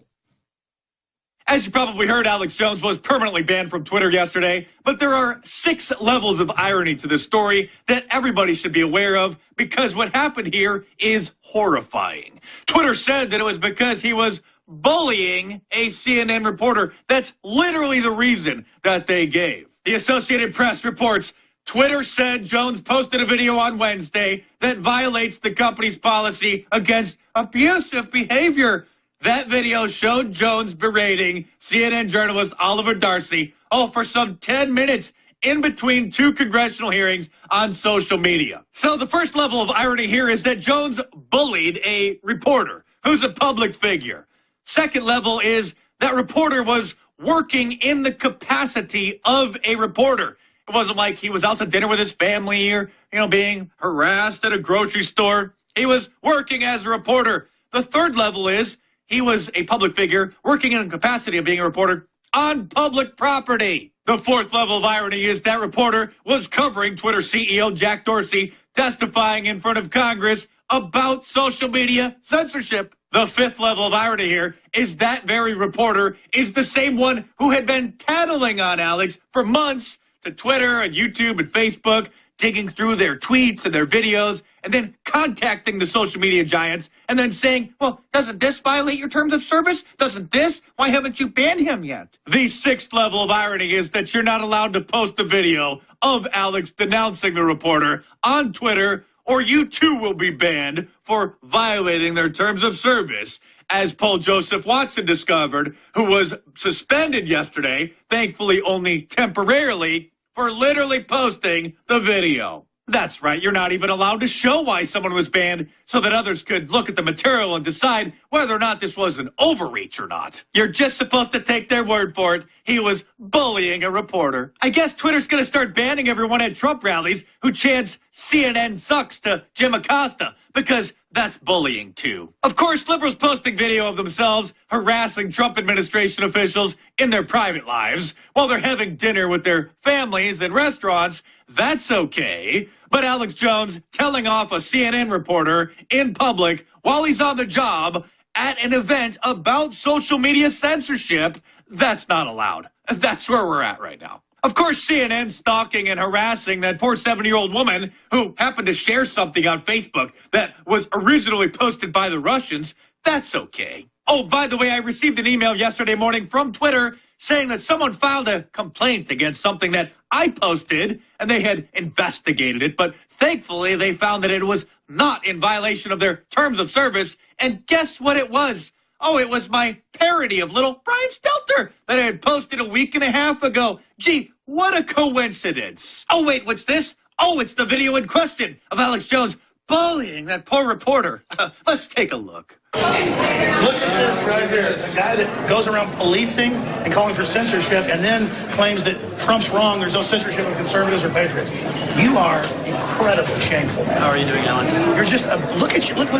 As you probably heard, Alex Jones was permanently banned from Twitter yesterday, but there are 6 levels of irony to this story that everybody should be aware of, because what happened here is horrifying. Twitter said that it was because he was bullying a CNN reporter. That's literally the reason that they gave. The Associated Press reports Twitter said Jones posted a video on Wednesday that violates the company's policy against abusive behavior. That video showed Jones berating CNN journalist Oliver Darcy, for some 10 minutes in between 2 congressional hearings on social media. So the first level of irony here is that Jones bullied a reporter who's a public figure. Second level is that reporter was working in the capacity of a reporter. It wasn't like he was out to dinner with his family or, being harassed at a grocery store. He was working as a reporter. The third level is he was a public figure working in the capacity of being a reporter on public property. The fourth level of irony is that reporter was covering Twitter CEO Jack Dorsey testifying in front of Congress about social media censorship. The fifth level of irony here is that very reporter is the same one who had been tattling on Alex for months to Twitter and YouTube and Facebook, digging through their tweets and their videos, and then contacting the social media giants and then saying, well, doesn't this violate your terms of service? Doesn't this? Why haven't you banned him yet? The sixth level of irony is that you're not allowed to post a video of Alex denouncing the reporter on Twitter, or you too will be banned for violating their terms of service, as Paul Joseph Watson discovered, who was suspended yesterday, thankfully only temporarily, for literally posting the video. That's right, you're not even allowed to show why someone was banned so that others could look at the material and decide whether or not this was an overreach or not. You're just supposed to take their word for it. He was bullying a reporter. I guess Twitter's going to start banning everyone at Trump rallies who chants CNN sucks to Jim Acosta, because that's bullying too. Of course, liberals posting video of themselves harassing Trump administration officials in their private lives while they're having dinner with their families in restaurants, that's okay. But Alex Jones telling off a CNN reporter in public while he's on the job at an event about social media censorship, that's not allowed. That's where we're at right now. Of course, CNN stalking and harassing that poor 70-year-old woman who happened to share something on Facebook that was originally posted by the Russians. That's okay. Oh, by the way, I received an email yesterday morning from Twitter saying that someone filed a complaint against something that I posted, and they had investigated it, but thankfully they found that it was not in violation of their terms of service, and guess what it was? Oh, it was my parody of little Brian Stelter that I had posted a week and a half ago. Gee, what a coincidence. Oh, wait, what's this? Oh, it's the video in question of Alex Jones bullying that poor reporter. Let's take a look. Look at this right here. The guy that goes around policing and calling for censorship and then claims that Trump's wrong, there's no censorship of conservatives or patriots. You are incredibly shameful, man. How are you doing, Alex? You're just, look at you. Look,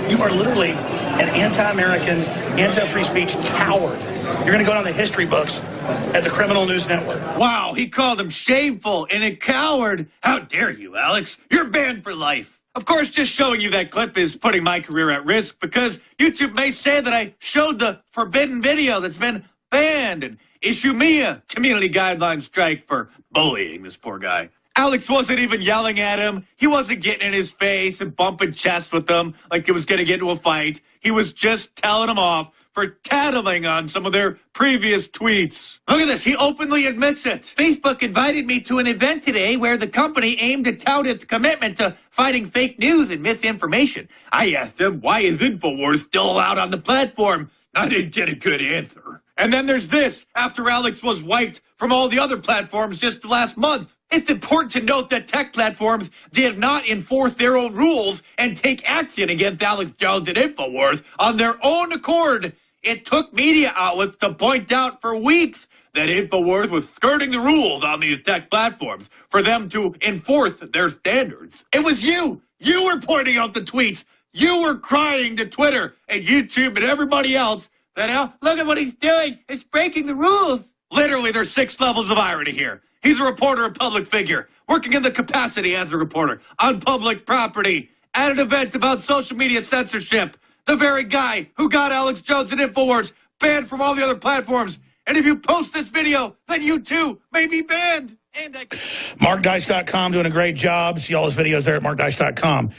you are literally an anti-American, anti-free speech coward. You're going to go down the history books at the Criminal News Network. Wow, he called him shameful and a coward. How dare you, Alex? You're banned for life. Of course, just showing you that clip is putting my career at risk because YouTube may say that I showed the forbidden video that's been banned and issue me a community guideline strike for bullying this poor guy. Alex wasn't even yelling at him. He wasn't getting in his face and bumping chests with him like he was going to get into a fight. He was just telling him off for tattling on some of their previous tweets. Look at this. He openly admits it. Facebook invited me to an event today where the company aimed to tout its commitment to fighting fake news and misinformation. I asked them, why is InfoWars still allowed on the platform? I didn't get a good answer. And then there's this, after Alex was wiped from all the other platforms just last month. It's important to note that tech platforms did not enforce their own rules and take action against Alex Jones and InfoWars on their own accord. It took media outlets to point out for weeks that InfoWars was skirting the rules on these tech platforms for them to enforce their standards. It was you. You were pointing out the tweets. You were crying to Twitter and YouTube and everybody else that, oh, look at what he's doing. It's breaking the rules. Literally, there's 6 levels of irony here. He's a reporter, a public figure, working in the capacity as a reporter, on public property, at an event about social media censorship. The very guy who got Alex Jones and InfoWars banned from all the other platforms. And if you post this video, then you too may be banned. And MarkDice.com doing a great job. See all his videos there at MarkDice.com.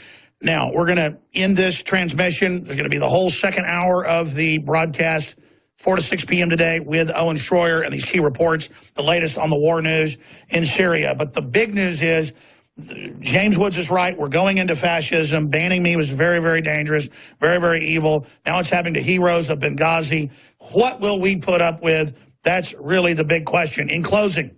Now, we're going to end this transmission. There's going to be the whole second hour of the broadcast, 4 to 6 p.m. today with Owen Schroyer and these key reports, the latest on the war news in Syria. But the big news is James Woods is right. We're going into fascism. Banning me was very, very dangerous, very, very evil. Now it's happening to heroes of Benghazi. What will we put up with? That's really the big question. In closing,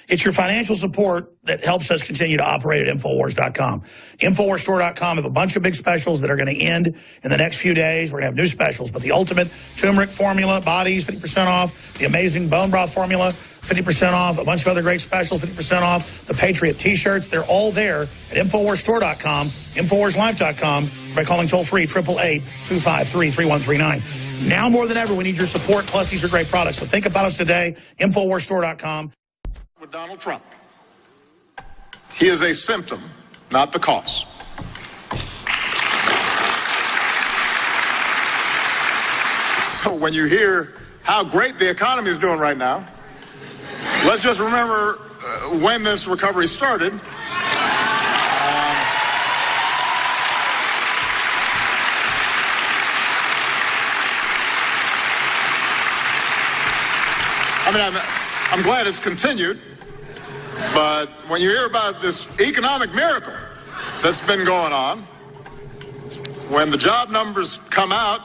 it's your financial support that helps us continue to operate at Infowars.com. Infowarsstore.com have a bunch of big specials that are going to end in the next few days. We're going to have new specials, but the ultimate turmeric formula, bodies, 50% off. The amazing bone broth formula, 50% off. A bunch of other great specials, 50% off. The Patriot T-shirts, they're all there at Infowarsstore.com, Infowarslife.com, by calling toll-free 888-253-3139. Now more than ever, we need your support, plus these are great products. So think about us today, Infowarsstore.com. With Donald Trump. He is a symptom, not the cause. So when you hear how great the economy is doing right now, let's just remember when this recovery started. I'm glad it's continued, but when you hear about this economic miracle that's been going on, when the job numbers come out,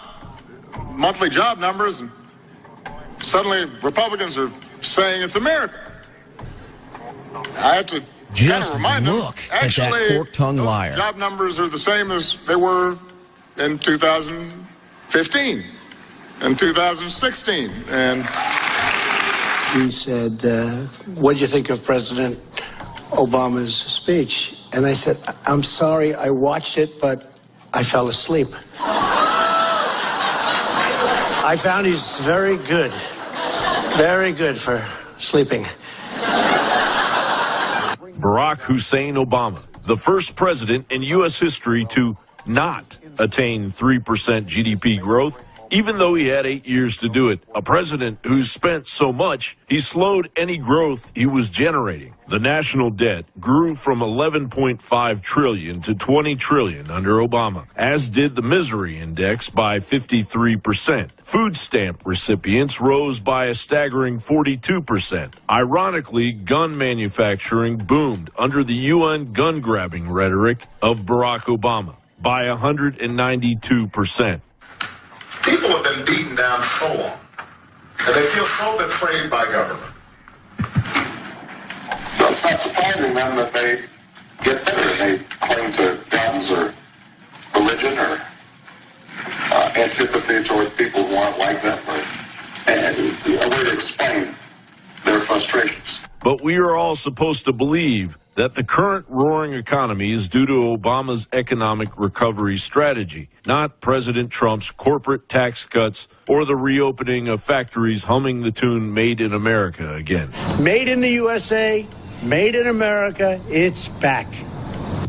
monthly job numbers, and suddenly Republicans are saying it's a miracle. I have to kind of remind them, actually, at that fork-tongued liar. Job numbers are the same as they were in 2015 and 2016, and he said, what do you think of President Obama's speech? And I said, I'm sorry, I watched it, but I fell asleep. I found he's very good for sleeping. Barack Hussein Obama, the first president in U.S. history to not attain 3% GDP growth even though he had 8 years to do it. A president who spent so much, he slowed any growth he was generating. The national debt grew from $11.5 trillion to $20 trillion under Obama, as did the misery index by 53%. Food stamp recipients rose by a staggering 42%. Ironically, gun manufacturing boomed under the UN gun-grabbing rhetoric of Barack Obama by 192%. People have been beaten down so long, and they feel so betrayed by government. So it's not surprising then that they get bitter. They cling to guns or religion or antipathy towards people who aren't like them, and a way to explain their frustrations. But we are all supposed to believe that the current roaring economy is due to Obama's economic recovery strategy, not President Trump's corporate tax cuts or the reopening of factories humming the tune Made in America again. Made in the USA, made in America, it's back.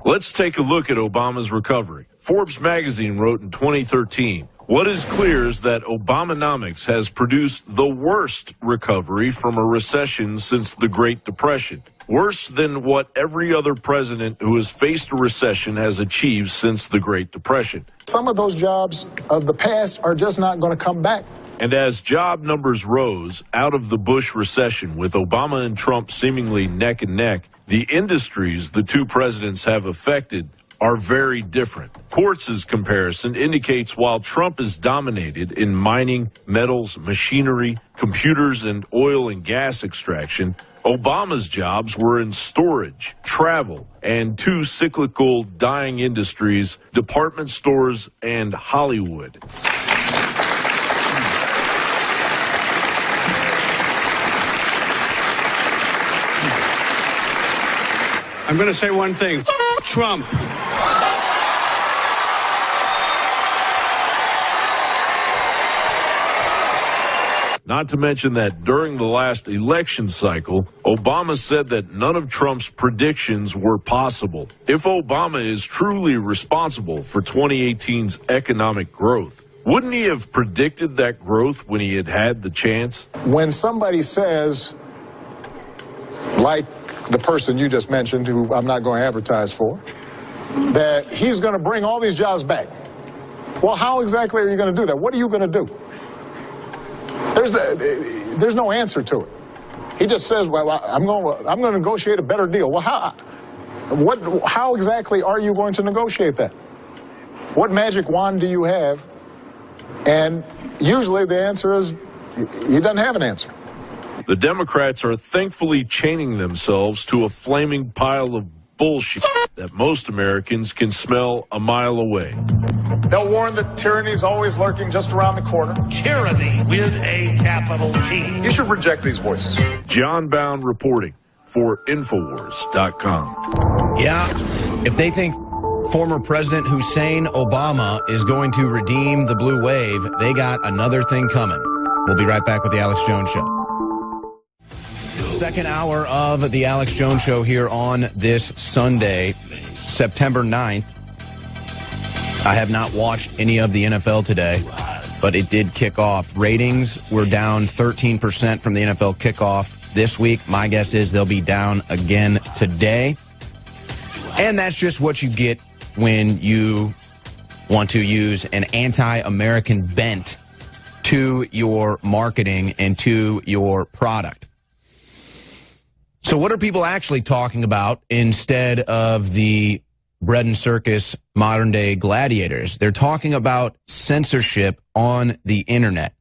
Let's take a look at Obama's recovery. Forbes magazine wrote in 2013, what is clear is that Obamonomics has produced the worst recovery from a recession since the Great Depression. Worse than what every other president who has faced a recession has achieved since the Great Depression. Some of those jobs of the past are just not going to come back. And as job numbers rose out of the Bush recession, with Obama and Trump seemingly neck and neck, the industries the two presidents have affected are very different. Quartz's comparison indicates while Trump is dominated in mining, metals, machinery, computers, and oil and gas extraction, Obama's jobs were in storage, travel, and two cyclical dying industries, department stores and Hollywood. I'm going to say one thing. Trump. Not to mention that during the last election cycle, Obama said that none of Trump's predictions were possible. If Obama is truly responsible for 2018's economic growth, wouldn't he have predicted that growth when he had the chance? When somebody says, like the person you just mentioned, who I'm not going to advertise for, that he's going to bring all these jobs back. Well, how exactly are you going to do that? What are you going to do? There's no answer to it. He just says, well, I'm going to negotiate a better deal. Well, how exactly are you going to negotiate that? What magic wand do you have? And usually the answer is he doesn't have an answer. The Democrats are thankfully chaining themselves to a flaming pile of bullshit that most Americans can smell a mile away. They'll warn that tyranny is always lurking just around the corner. Tyranny with a capital T. You should reject these voices. John Bound reporting for Infowars.com. Yeah, if they think former President Hussein Obama is going to redeem the blue wave, they got another thing coming. We'll be right back with the Alex Jones Show. Second hour of the Alex Jones Show here on this Sunday, September 9th. I have not watched any of the NFL today, but it did kick off. Ratings were down 13% from the NFL kickoff this week. My guess is they'll be down again today. And that's just what you get when you want to use an anti-American bent to your marketing and to your product. So what are people actually talking about instead of the bread and circus modern-day gladiators? They're talking about censorship on the internet.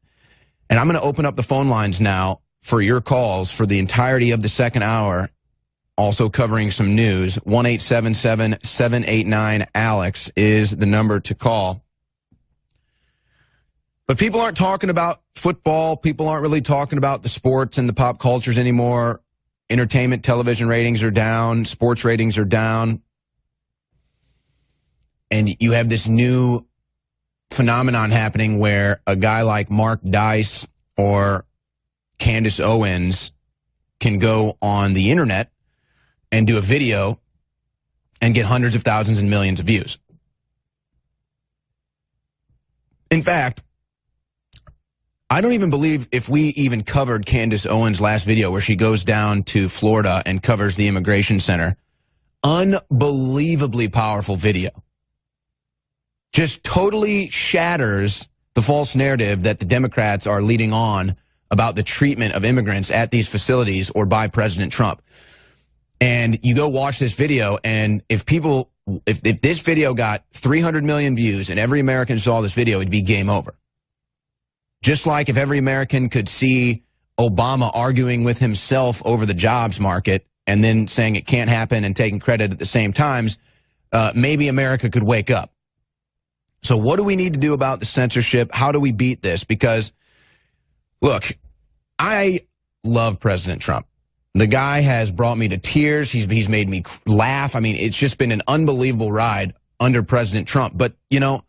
And I'm going to open up the phone lines now for your calls for the entirety of the second hour, also covering some news. 1-877-789-ALEX is the number to call. But people aren't talking about football. People aren't really talking about the sports and the pop cultures anymore. Entertainment television ratings are down. Sports ratings are down. And you have this new phenomenon happening where a guy like Mark Dice or Candace Owens can go on the internet and do a video and get hundreds of thousands and millions of views. In fact, I don't even believe if we even covered Candace Owens' last video where she goes down to Florida and covers the immigration center. Unbelievably powerful video. Just totally shatters the false narrative that the Democrats are leading on about the treatment of immigrants at these facilities or by President Trump. And you go watch this video, and if this video got 300 million views and every American saw this video, it'd be game over. Just like if every American could see Obama arguing with himself over the jobs market and then saying it can't happen and taking credit at the same times, maybe America could wake up. So what do we need to do about the censorship? How do we beat this? Because, look, I love President Trump. The guy has brought me to tears. He's made me laugh. I mean, it's just been an unbelievable ride under President Trump. But, you know,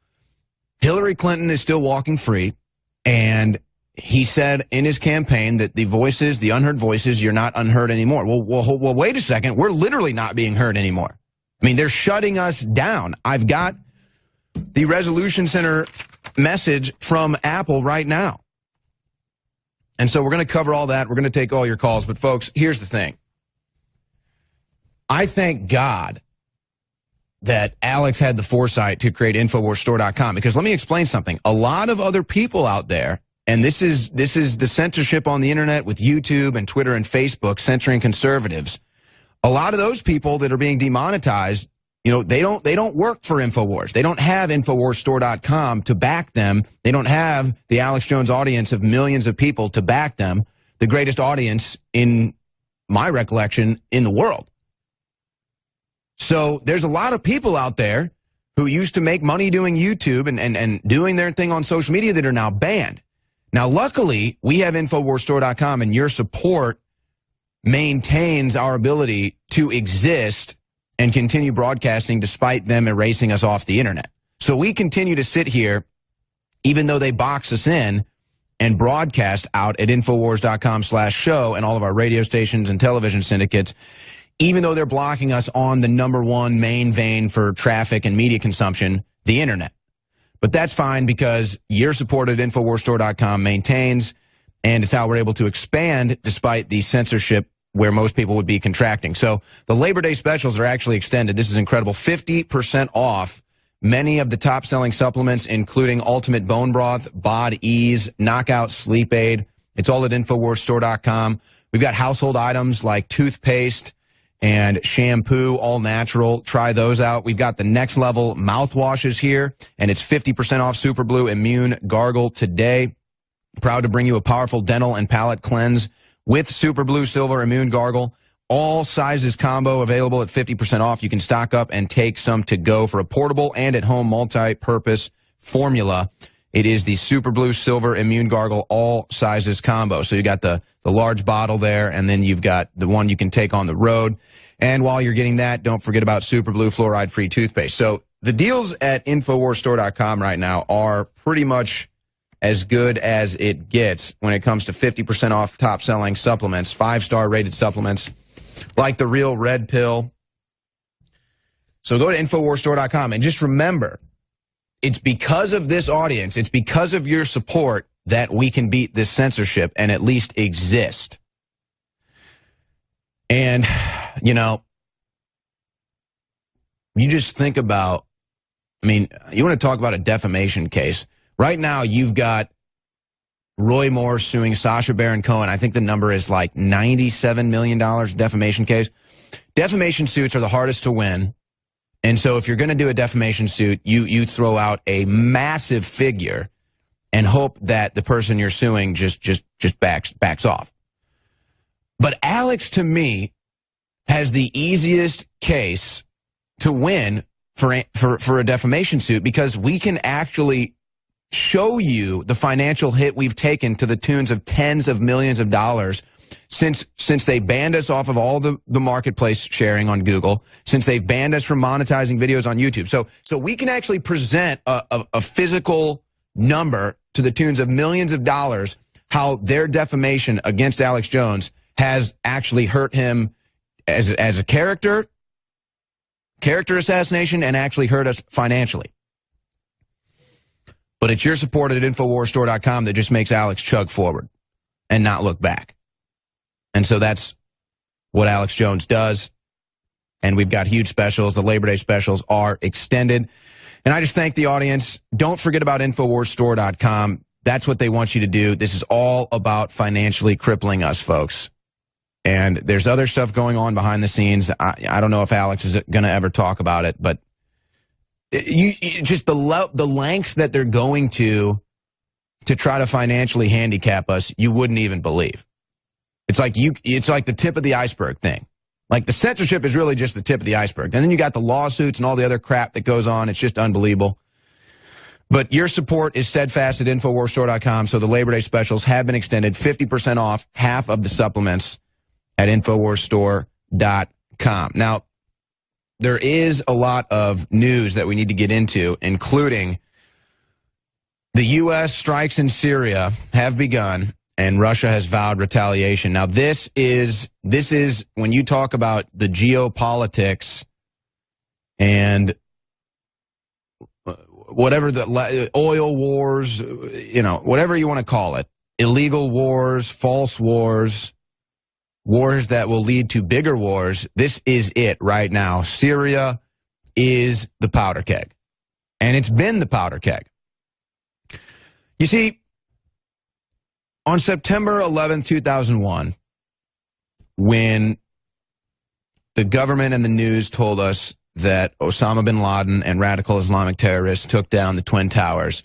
Hillary Clinton is still walking free. And he said in his campaign that the voices, the unheard voices, you're not unheard anymore. Well, wait a second. We're literally not being heard anymore. I mean, they're shutting us down. I've got the Resolution Center message from Apple right now. And so we're going to cover all that. We're going to take all your calls. But, folks, here's the thing. I thank God that Alex had the foresight to create InfoWarsStore.com, because let me explain something. A lot of other people out there, and this is the censorship on the internet with YouTube and Twitter and Facebook censoring conservatives. A lot of those people that are being demonetized, you know, they don't work for InfoWars. They don't have InfoWarsStore.com to back them. They don't have the Alex Jones audience of millions of people to back them, the greatest audience in my recollection in the world. So there's a lot of people out there who used to make money doing YouTube and doing their thing on social media that are now banned. Now, luckily, we have InfoWarsStore.com, and your support maintains our ability to exist and continue broadcasting despite them erasing us off the internet. So we continue to sit here, even though they box us in, and broadcast out at InfoWars.com/show and all of our radio stations and television syndicates, even though they're blocking us on the #1 main vein for traffic and media consumption, the internet. But that's fine, because your support at InfoWarsStore.com maintains, and it's how we're able to expand despite the censorship where most people would be contracting. So the Labor Day specials are actually extended. This is incredible. 50% off many of the top-selling supplements, including Ultimate Bone Broth, Bod Ease, Knockout Sleep Aid. It's all at InfoWarsStore.com. We've got household items like toothpaste and shampoo, all natural. Try those out. We've got the Next Level mouthwashes here, and it's 50% off Super Blue Immune Gargle today. Proud to bring you a powerful dental and palate cleanse with Super Blue Silver Immune Gargle. All sizes combo available at 50% off. You can stock up and take some to go for a portable and at-home multi-purpose formula. It is the Super Blue Silver Immune Gargle all sizes combo. So you got the large bottle there, and then you've got the one you can take on the road. And while you're getting that, don't forget about Super Blue fluoride-free toothpaste. So the deals at InfoWarsStore.com right now are pretty much as good as it gets when it comes to 50% off top-selling supplements, 5-star rated supplements like the Real Red Pill. So go to InfoWarsStore.com, and just remember, it's because of this audience, it's because of your support that we can beat this censorship and at least exist. And, you know, you just think about, I mean, you want to talk about a defamation case. Right now, you've got Roy Moore suing Sacha Baron Cohen. I think the number is like $97 million defamation case. Defamation suits are the hardest to win. And so if you're going to do a defamation suit, you throw out a massive figure and hope that the person you're suing just backs off. But Alex, to me, has the easiest case to win for a defamation suit, because we can actually show you the financial hit we've taken to the tunes of tens of millions of dollars since they banned us off of all the marketplace sharing on Google, since they've banned us from monetizing videos on YouTube. So we can actually present a physical number to the tunes of millions of dollars, how their defamation against Alex Jones has actually hurt him as a character assassination, and actually hurt us financially. But it's your support at InfoWarsStore.com that just makes Alex chug forward and not look back. And so that's what Alex Jones does. And we've got huge specials. The Labor Day specials are extended. And I just thank the audience. Don't forget about InfoWarsStore.com. That's what they want you to do. This is all about financially crippling us, folks. And there's other stuff going on behind the scenes. I don't know if Alex is going to ever talk about it, but you just the lengths that they're going to try to financially handicap us, you wouldn't even believe. It's like the tip of the iceberg thing. Like the censorship is really just the tip of the iceberg. And then you got the lawsuits and all the other crap that goes on. It's just unbelievable. But your support is steadfast at InfoWarsStore.com. So the Labor Day specials have been extended, 50% off half of the supplements at InfoWarsStore.com. Now, there is a lot of news that we need to get into, including the U.S. strikes in Syria have begun, and Russia has vowed retaliation. Now, this is when you talk about the geopolitics and whatever the oil wars, whatever you want to call it, illegal wars, false wars, wars that will lead to bigger wars. This is it right now. Syria is the powder keg, and it's been the powder keg. You see, on September 11, 2001, when the government and the news told us that Osama bin Laden and radical Islamic terrorists took down the Twin Towers,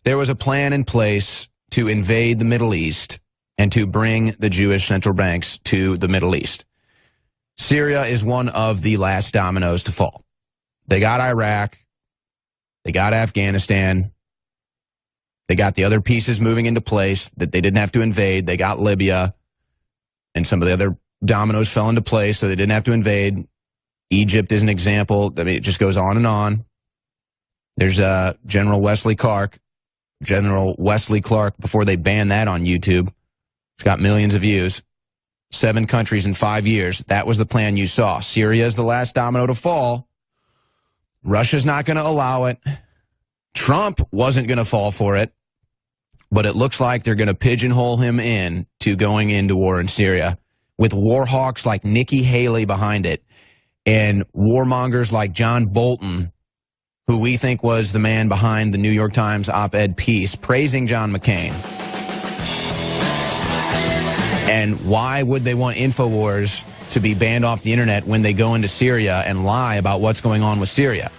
there was a plan in place to invade the Middle East and to bring the Jewish central banks to the Middle East. Syria is one of the last dominoes to fall. They got Iraq. They got Afghanistan. They got the other pieces moving into place that they didn't have to invade. They got Libya, and some of the other dominoes fell into place, so they didn't have to invade. Egypt is an example. I mean, it just goes on and on. There's General Wesley Clark, before they banned that on YouTube. It's got millions of views. 7 countries in 5 years. That was the plan you saw. Syria is the last domino to fall. Russia's not going to allow it. Trump wasn't going to fall for it. But it looks like they're going to pigeonhole him in to going into war in Syria with war hawks like Nikki Haley behind it and warmongers like John Bolton, who we think was the man behind the New York Times op-ed piece praising John McCain. And why would they want InfoWars to be banned off the internet when they go into Syria and lie about what's going on with Syria?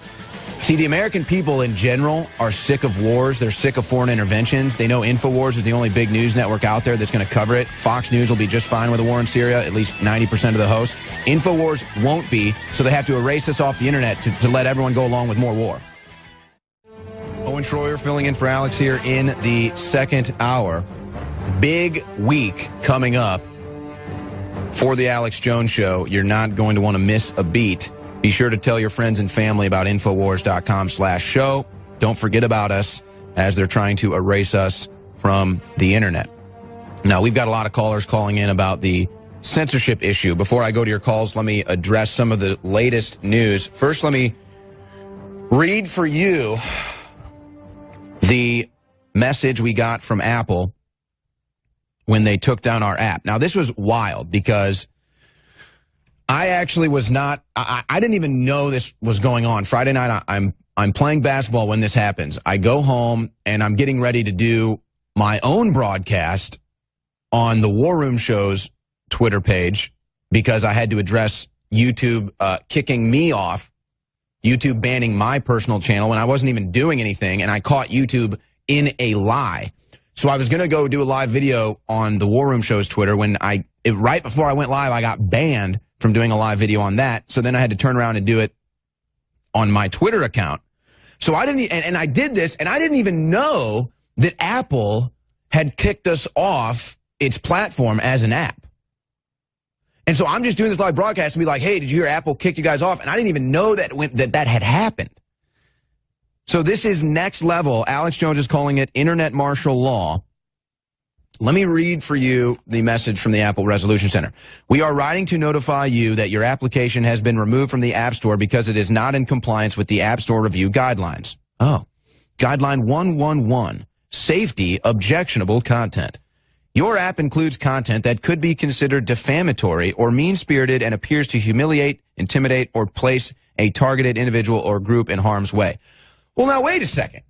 See, the American people in general are sick of wars. They're sick of foreign interventions. They know InfoWars is the only big news network out there that's going to cover it. Fox News will be just fine with a war in Syria, at least 90% of the hosts. InfoWars won't be, so they have to erase us off the internet to let everyone go along with more war. Owen Schroyer filling in for Alex here in the second hour. Big week coming up for the Alex Jones Show. You're not going to want to miss a beat. Be sure to tell your friends and family about Infowars.com/show. Don't forget about us as they're trying to erase us from the internet. Now, we've got a lot of callers calling in about the censorship issue. Before I go to your calls, let me address some of the latest news. First, let me read for you the message we got from Apple when they took down our app. Now, this was wild because I actually was not, I didn't even know this was going on. Friday night, I'm playing basketball when this happens. I go home and I'm getting ready to do my own broadcast on the War Room Show's Twitter page because I had to address YouTube kicking me off, YouTube banning my personal channel when I wasn't even doing anything, and I caught YouTube in a lie. So I was going to go do a live video on the War Room Show's Twitter when right before I went live, I got banned from doing a live video on that. So then I had to turn around and do it on my Twitter account. So I didn't, and I did this, and I didn't even know that Apple had kicked us off its platform as an app. And so I'm just doing this live broadcast and be like, hey, did you hear Apple kicked you guys off? And I didn't even know that had happened. So this is next level. Alex Jones is calling it Internet Martial Law. Let me read for you the message from the Apple Resolution Center. We are writing to notify you that your application has been removed from the App Store because it is not in compliance with the App Store review guidelines. Oh, Guideline 111, safety objectionable content. Your app includes content that could be considered defamatory or mean-spirited and appears to humiliate, intimidate, or place a targeted individual or group in harm's way. Well, now, wait a second.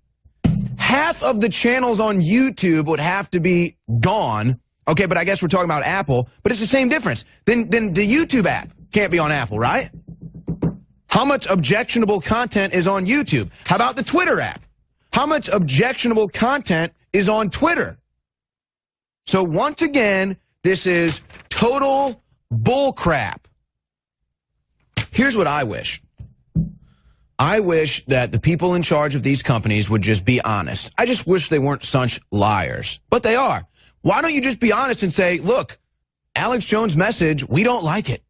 Half of the channels on YouTube would have to be gone. Okay, but I guess we're talking about Apple, but it's the same difference. Then the YouTube app can't be on Apple, right? How much objectionable content is on YouTube? How about the Twitter app? How much objectionable content is on Twitter? So once again, this is total bullcrap. Here's what I wish. I wish that the people in charge of these companies would just be honest. I just wish they weren't such liars, but they are. Why don't you just be honest and say, look, Alex Jones' message, we don't like it.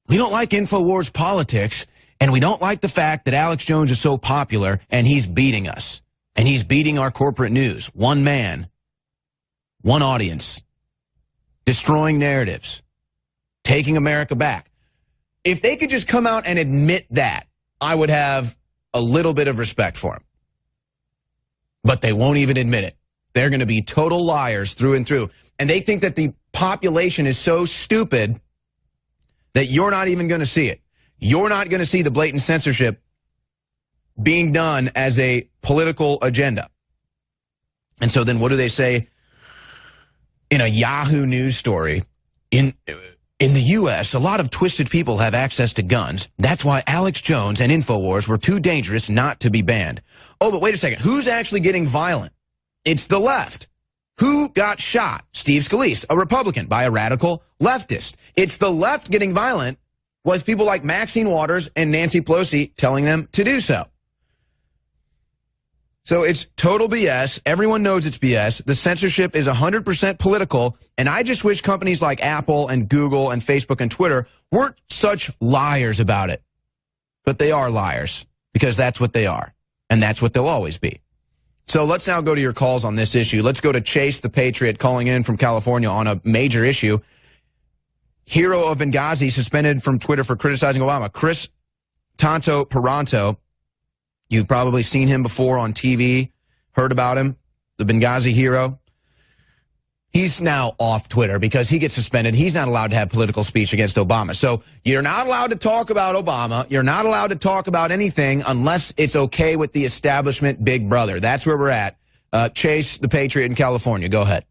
We don't like InfoWars politics, and we don't like the fact that Alex Jones is so popular and he's beating us. And he's beating our corporate news. One man, one audience, destroying narratives, taking America back. If they could just come out and admit that, I would have a little bit of respect for him. But they won't even admit it. They're going to be total liars through and through. And they think that the population is so stupid that you're not even going to see it. You're not going to see the blatant censorship being done as a political agenda. And so then what do they say in a Yahoo News story? In the U.S., a lot of twisted people have access to guns. That's why Alex Jones and InfoWars were too dangerous not to be banned. Oh, but wait a second. Who's actually getting violent? It's the left. Who got shot? Steve Scalise, a Republican, by a radical leftist. It's the left getting violent with people like Maxine Waters and Nancy Pelosi telling them to do so. So it's total BS. Everyone knows it's BS. The censorship is 100% political, and I just wish companies like Apple and Google and Facebook and Twitter weren't such liars about it. But they are liars, because that's what they are, and that's what they'll always be. So let's now go to your calls on this issue. Let's go to Chase the Patriot calling in from California on a major issue. Hero of Benghazi suspended from Twitter for criticizing Obama. Chris Tanto Peranto, you've probably seen him before on TV, heard about him, the Benghazi hero. He's now off Twitter because he gets suspended. He's not allowed to have political speech against Obama. So you're not allowed to talk about Obama. You're not allowed to talk about anything unless it's okay with the establishment big brother. That's where we're at. Chase the Patriot in California. Go ahead.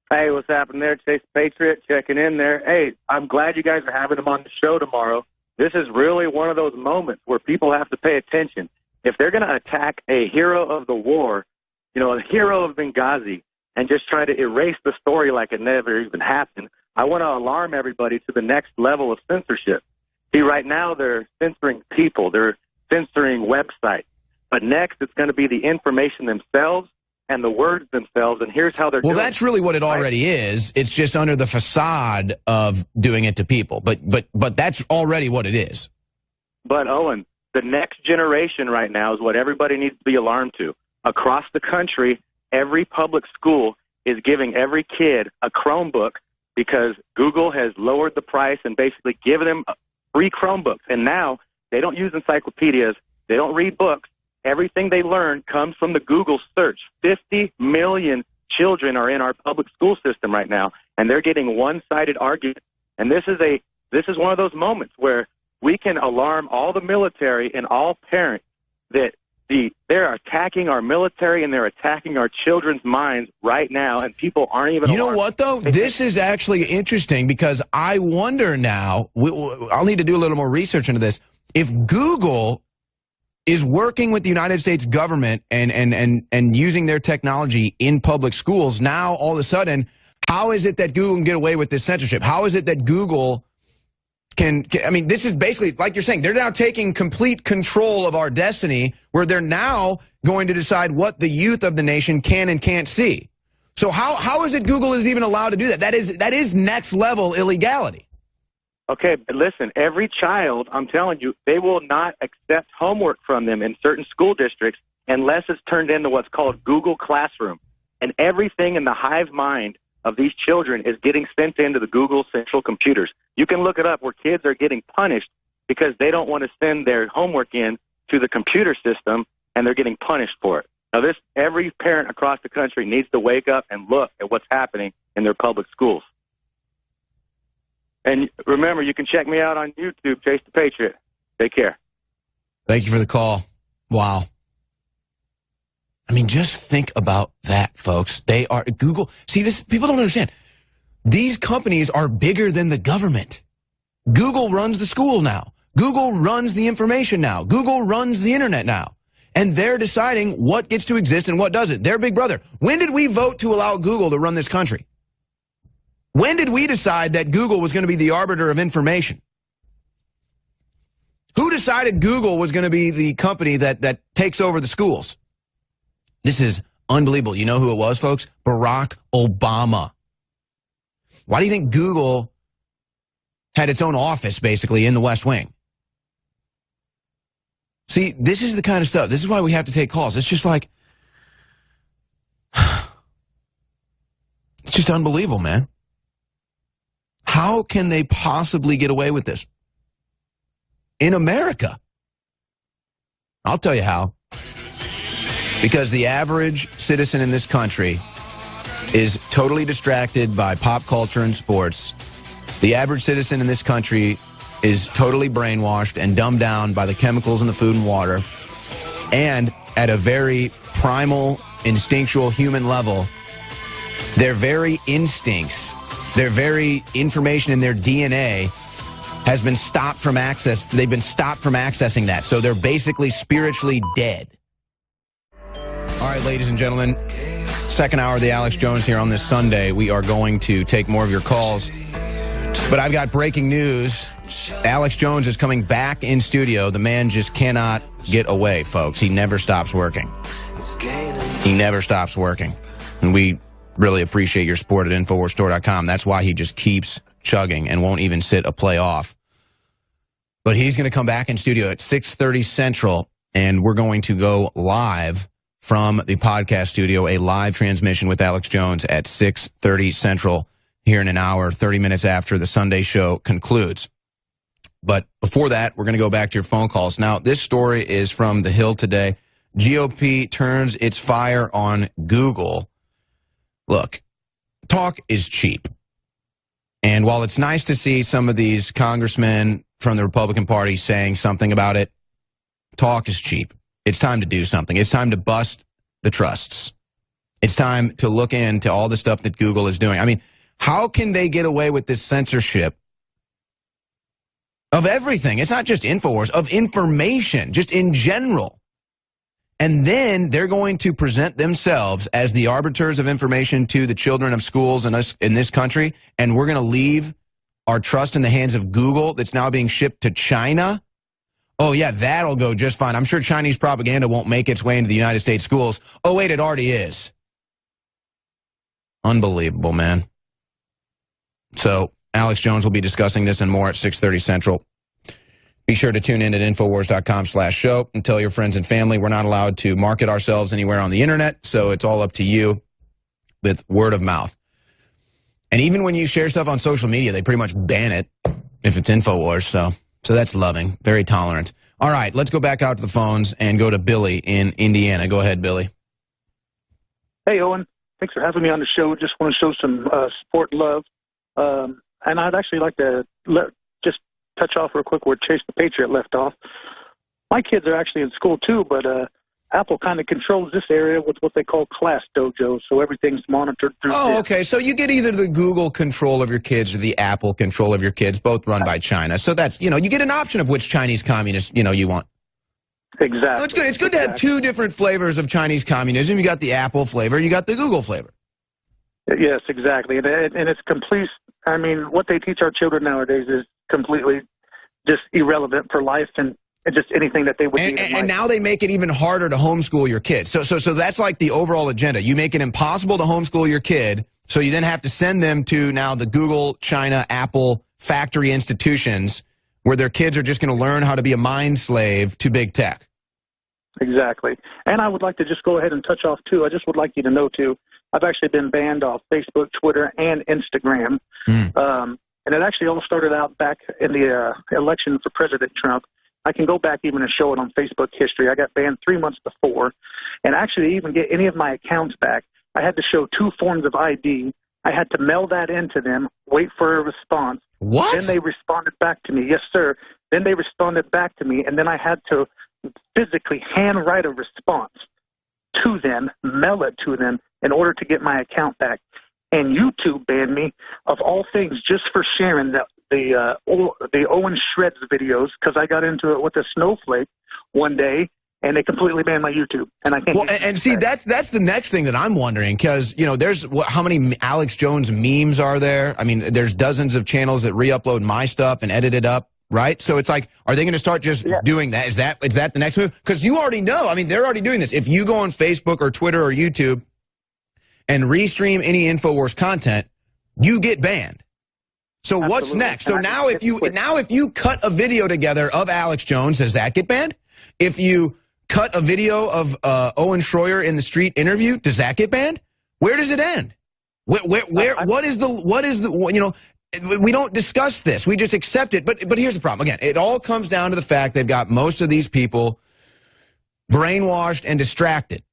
Hey, what's happening there? Chase the Patriot checking in there. Hey, I'm glad you guys are having him on the show tomorrow. This is really one of those moments where people have to pay attention. If they're going to attack a hero of the war, you know, a hero of Benghazi, and just try to erase the story like it never even happened, I want to alarm everybody to the next level of censorship. See, right now they're censoring people. They're censoring websites. But next it's going to be the information themselves and the words themselves, and here's how they're doing it. Well, that's really what it already is. It's just under the facade of doing it to people. But that's already what it is. But, Owen, the next generation right now is what everybody needs to be alarmed to. Across the country, every public school is giving every kid a Chromebook because Google has lowered the price and basically given them free Chromebooks. And now they don't use encyclopedias. They don't read books. Everything they learn comes from the Google search. 50 million children are in our public school system right now, and they're getting one-sided arguments. And this is one of those moments where we can alarm all the military and all parents that they're attacking our military and they're attacking our children's minds right now, and people aren't even You know what, though? This is actually interesting because I wonder now, I'll need to do a little more research into this, if Google is working with the United States government and using their technology in public schools, now all of a sudden, how is it that Google can get away with this censorship? How is it that Google can, I mean, this is basically, like you're saying, they're now taking complete control of our destiny, where they're now going to decide what the youth of the nation can and can't see. So how is it Google is even allowed to do that? That is next level illegality. Okay, but listen, every child, I'm telling you, they will not accept homework from them in certain school districts unless it's turned into what's called Google Classroom. And everything in the hive mind of these children is getting sent into the Google central computers. You can look it up where kids are getting punished because they don't want to send their homework in to the computer system and they're getting punished for it. Now, every parent across the country needs to wake up and look at what's happening in their public schools. And remember, you can check me out on YouTube, Chase the Patriot. Take care. Thank you for the call. Wow. I mean, just think about that, folks. They are Google. See, people don't understand. These companies are bigger than the government. Google runs the school now. Google runs the information now. Google runs the internet now. And they're deciding what gets to exist and what doesn't. They're big brother. When did we vote to allow Google to run this country? When did we decide that Google was going to be the arbiter of information? Who decided Google was going to be the company that takes over the schools? This is unbelievable. You know who it was, folks? Barack Obama. Why do you think Google had its own office, basically, in the West Wing? See, this is the kind of stuff. This is why we have to take calls. It's just like, it's just unbelievable, man. How can they possibly get away with this? In America. I'll tell you how. Because the average citizen in this country is totally distracted by pop culture and sports. The average citizen in this country is totally brainwashed and dumbed down by the chemicals in the food and water. And at a very primal, instinctual human level, their very instincts, their very information in their DNA has been stopped from access. They've been stopped from accessing that. So they're basically spiritually dead. All right, ladies and gentlemen, second hour of the Alex Jones here on this Sunday. We are going to take more of your calls. But I've got breaking news. Alex Jones is coming back in studio. The man just cannot get away, folks. He never stops working. He never stops working. And we really appreciate your support at InfoWarsStore.com. That's why he just keeps chugging and won't even sit a play off. But he's going to come back in studio at 6:30 Central, and we're going to go live from the podcast studio, a live transmission with Alex Jones at 6:30 Central here in an hour, 30 minutes after the Sunday show concludes. But before that, we're going to go back to your phone calls. Now, this story is from The Hill today. GOP turns its fire on Google. Look, talk is cheap. And while it's nice to see some of these congressmen from the Republican Party saying something about it, talk is cheap. It's time to do something. It's time to bust the trusts. It's time to look into all the stuff that Google is doing. I mean, how can they get away with this censorship of everything? It's not just InfoWars, of information, just in general. And then they're going to present themselves as the arbiters of information to the children of schools in this country, and we're going to leave our trust in the hands of Google that's now being shipped to China? Oh, yeah, that'll go just fine. I'm sure Chinese propaganda won't make its way into the United States schools. Oh, wait, it already is. Unbelievable, man. So Alex Jones will be discussing this and more at 6:30 Central. Be sure to tune in at Infowars.com/show and tell your friends and family. We're not allowed to market ourselves anywhere on the internet, so it's all up to you with word of mouth. And even when you share stuff on social media, they pretty much ban it if it's Infowars, so that's loving, very tolerant. All right, let's go back out to the phones and go to Billy in Indiana. Go ahead, Billy. Hey, Owen. Thanks for having me on the show. Just want to show some support and love. And I'd actually like to just touch off real quick where Chase the Patriot left off. My kids are actually in school too, but Apple kind of controls this area with what they call class dojos, so everything's monitored through this. Okay, so you get either the Google control of your kids or the Apple control of your kids, both run by China. So that's, you get an option of which Chinese communist, you want. Exactly. No, it's good. It's good to have two different flavors of Chinese communism. You got the Apple flavor, you got the Google flavor. Yes, exactly. And it's complete. I mean, what they teach our children nowadays is completely just irrelevant for life and just anything that they would need. And now they make it even harder to homeschool your kids. So that's like the overall agenda. You make it impossible to homeschool your kid, so you then have to send them to now the Google, China, Apple factory institutions where their kids are just going to learn how to be a mind slave to big tech. Exactly. And I would like to just go ahead and touch off, too. I just would like you to know, too, I've actually been banned off Facebook, Twitter, and Instagram. And it actually all started out back in the election for President Trump. I can go back even and show it on Facebook history. I got banned 3 months before. And actually, to even get any of my accounts back, I had to show 2 forms of ID. I had to mail that in to them, wait for a response. What? Then they responded back to me. Yes, sir. Then they responded back to me, and then I had to physically handwrite a response to them, mail it to them in order to get my account back. And YouTube banned me, of all things, just for sharing the Owen Shreds videos, because I got into it with a snowflake one day, and they completely banned my YouTube. And I can't. Well, and see, that's the next thing that I'm wondering, because, you know, there's how many Alex Jones memes are there? I mean, there's dozens of channels that re-upload my stuff and edit it up, right? So it's like, are they going to start just doing that? Is that the next move? Because you already know. I mean, they're already doing this. If you go on Facebook or Twitter or YouTube and restream any InfoWars content, you get banned. So Absolutely. What's next? So now if you cut a video together of Alex Jones, does that get banned? If you cut a video of Owen Schroyer in the street interview, does that get banned? Where does it end? What is the you know, we don't discuss this. We just accept it. But here's the problem. Again, it all comes down to the fact they've got most of these people brainwashed and distracted.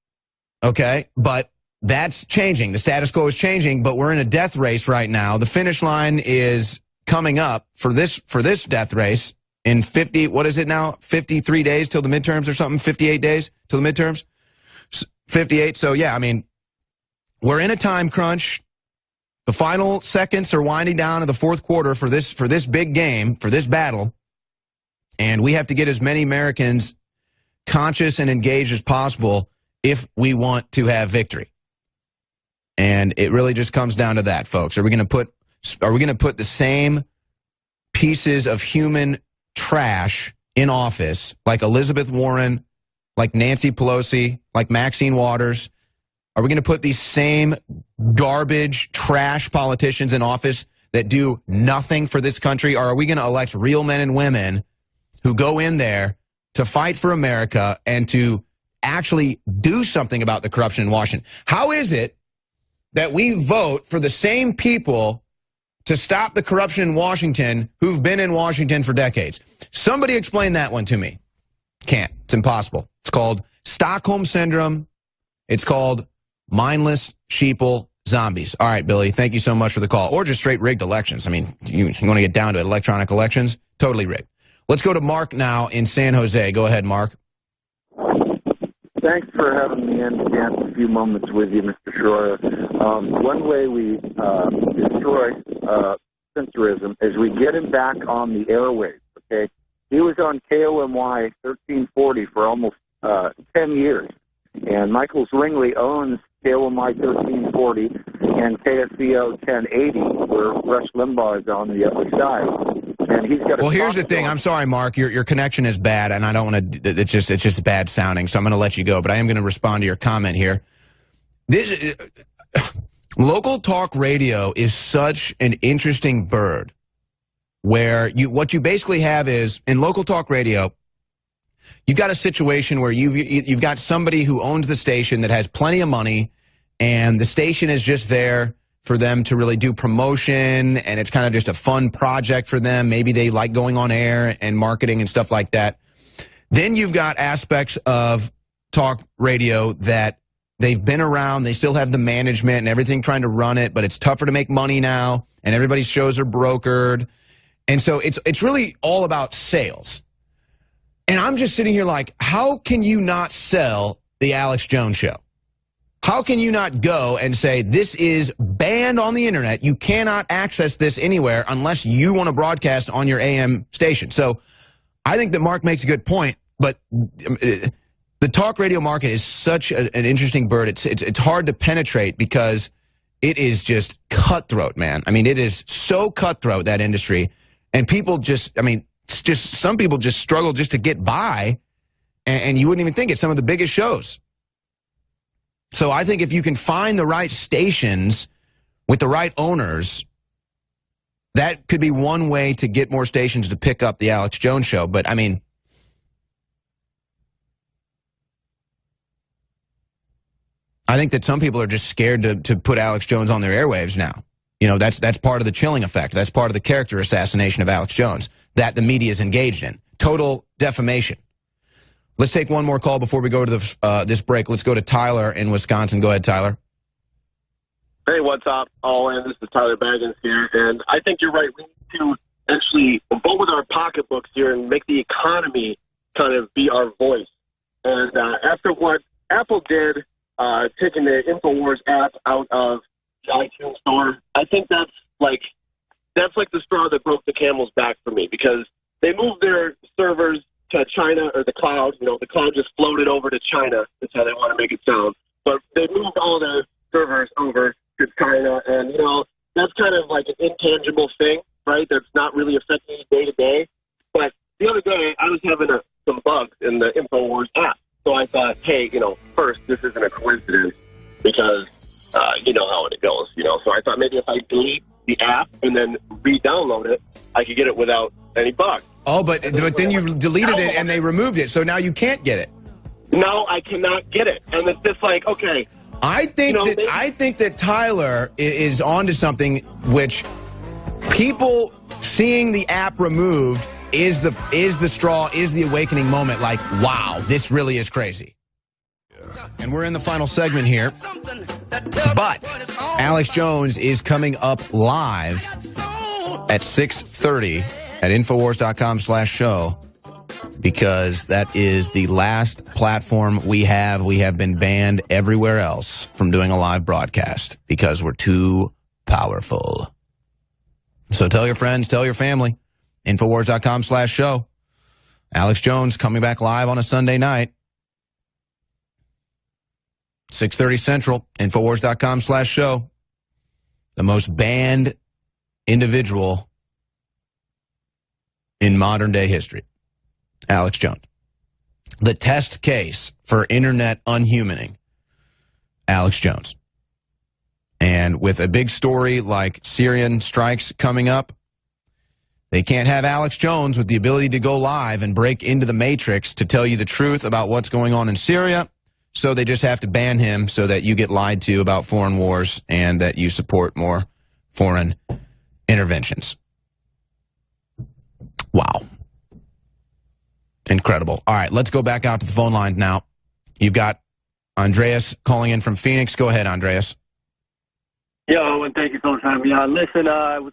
Okay? But that's changing. The status quo is changing, but we're in a death race right now. The finish line is coming up for this death race in 50, what is it now? 53 days till the midterms or something? 58 days till the midterms? 58. So, yeah, I mean, we're in a time crunch. The final seconds are winding down to the fourth quarter for this big game, for this battle. And we have to get as many Americans conscious and engaged as possible if we want to have victory. And it really just comes down to that, folks. Are we going to put the same pieces of human trash in office, like Elizabeth Warren, like Nancy Pelosi, like Maxine Waters? Are we going to put these same garbage, trash politicians in office that do nothing for this country? Or are we going to elect real men and women who go in there to fight for America and to actually do something about the corruption in Washington? How is it that we vote for the same people to stop the corruption in Washington who've been in Washington for decades? Somebody explain that one to me. Can't. It's impossible. It's called Stockholm Syndrome. It's called mindless sheeple zombies. All right, Billy, thank you so much for the call. Or just straight rigged elections. I mean, you want to get down to it, electronic elections? Totally rigged. Let's go to Mark now in San Jose. Go ahead, Mark. Thanks for having me in to dance a few moments with you, Mr. Schroyer. One way we destroy censorism is we get him back on the airwaves, okay? He was on KOMY 1340 for almost 10 years, and Michael Zwingli owns KOMY 1340 and KSCO 1080, where Rush Limbaugh is on the other side. And he's got. Well, here's the thing. I'm sorry, Mark. Your connection is bad, and I don't want to. It's just bad sounding. So I'm going to let you go. But I am going to respond to your comment here. This local talk radio is such an interesting bird, where what you basically have is in local talk radio, you've got a situation where you've got somebody who owns the station that has plenty of money, and the station is just there for them to really do promotion, and it's kind of just a fun project for them. Maybe they like going on air and marketing and stuff like that. Then you've got aspects of talk radio that they've been around, they still have the management and everything trying to run it, but it's tougher to make money now, and everybody's shows are brokered. And so it's really all about sales. And I'm just sitting here like, how can you not sell the Alex Jones Show? How can you not go and say, this is banned on the internet, you cannot access this anywhere unless you want to broadcast on your AM station? So I think that Mark makes a good point, but the talk radio market is such an interesting bird. It's hard to penetrate because it is just cutthroat, man. I mean, it is so cutthroat, that industry. And people just, I mean, it's just some people just struggle just to get by, and you wouldn't even think it's some of the biggest shows. So I think if you can find the right stations with the right owners, that could be one way to get more stations to pick up the Alex Jones Show. But, I mean, I think that some people are just scared to put Alex Jones on their airwaves now. You know, that's part of the chilling effect. That's part of the character assassination of Alex Jones that the media is engaged in. total defamation. Let's take one more call before we go to this break. Let's go to Tyler in Wisconsin. Go ahead, Tyler. Hey, what's up, Owen? This is Tyler Baggins here, and I think you're right. We need to actually vote with our pocketbooks here and make the economy kind of be our voice. And after what Apple did, taking the InfoWars app out of the iTunes store, I think that's like the straw that broke the camel's back for me, because they moved their servers to China, or the cloud. You know, the cloud just floated over to China. That's how they want to make it sound. But they moved all the servers over to China, and, you know, that's kind of like an intangible thing, right, that's not really affecting you day to day. But the other day, I was having some bugs in the InfoWars app. So I thought, hey, you know, first, this isn't a coincidence, because you know how it goes, you know. So I thought maybe if I delete the app and then re-download it, I could get it without any bugs. Oh, but then you deleted it and they removed it, so now you can't get it. No, I cannot get it. And it's just like, okay. I think that Tyler is onto something, which people seeing the app removed is the straw, is the awakening moment. Like, wow, this really is crazy. And we're in the final segment here, but Alex Jones is coming up live at 6:30 at Infowars.com/show, because that is the last platform we have. We have been banned everywhere else from doing a live broadcast because we're too powerful. So tell your friends, tell your family. Infowars.com/show. Alex Jones coming back live on a Sunday night. 6:30 Central, Infowars.com/show. The most banned individual in modern day history, Alex Jones. The test case for internet unhumaning, Alex Jones. And with a big story like Syrian strikes coming up, they can't have Alex Jones with the ability to go live and break into the matrix to tell you the truth about what's going on in Syria. So they just have to ban him so that you get lied to about foreign wars and that you support more foreign interventions. Wow. Incredible. All right, let's go back out to the phone lines now. You've got Andreas calling in from Phoenix. Go ahead, Andreas. Yeah, Owen, thank you so much. Yeah, listen,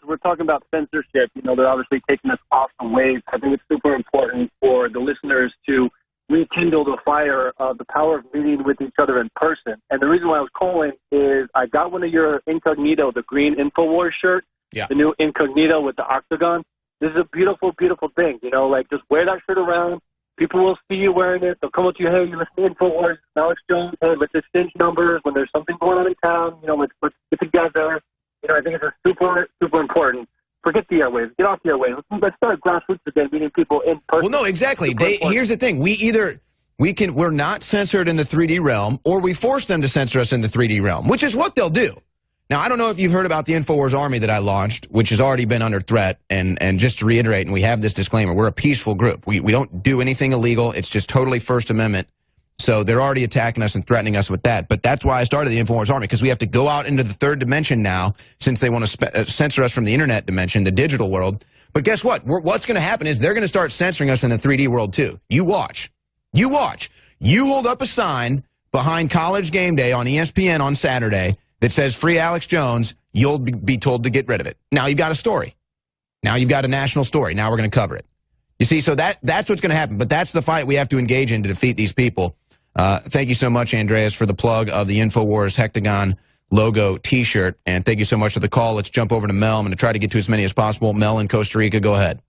we're talking about censorship. You know, they're obviously taking us off the waves. I think it's super important for the listeners to rekindle the fire of the power of meeting with each other in person. And the reason why I was calling is I got one of your Incognito, the green InfoWars shirt, the new Incognito with the octagon. This is a beautiful, beautiful thing. You know, like, just wear that shirt around. People will see you wearing it. They'll come up to you, hey, you listen to InfoWars, Alex Jones, hey, let's exchange numbers. When there's something going on in town, you know, let's get together. You know, I think it's super, super important. Forget the airwaves. Get off the airwaves. Let's start grassroots again, meeting people in person. Well, no, exactly. Here's the thing. We're not censored in the 3D realm, or we force them to censor us in the 3D realm, which is what they'll do. Now, I don't know if you've heard about the InfoWars Army that I launched, which has already been under threat. And just to reiterate, and we have this disclaimer, we're a peaceful group. We don't do anything illegal. It's just totally First Amendment. So they're already attacking us and threatening us with that. But that's why I started the InfoWars Army, because we have to go out into the third dimension now, since they want to censor us from the internet dimension, the digital world. But guess what? What's going to happen is they're going to start censoring us in the 3D world, too. You watch. You watch. You hold up a sign behind College Game Day on ESPN on Saturday that says Free Alex Jones, you'll be told to get rid of it. Now you've got a story. Now you've got a national story. Now we're going to cover it. You see, so that's what's going to happen. But that's the fight we have to engage in to defeat these people. Thank you so much, Andreas, for the plug of the InfoWars Hectagon logo T-shirt. And thank you so much for the call. Let's jump over to Mel. I'm going to try to get to as many as possible. Mel in Costa Rica, go ahead.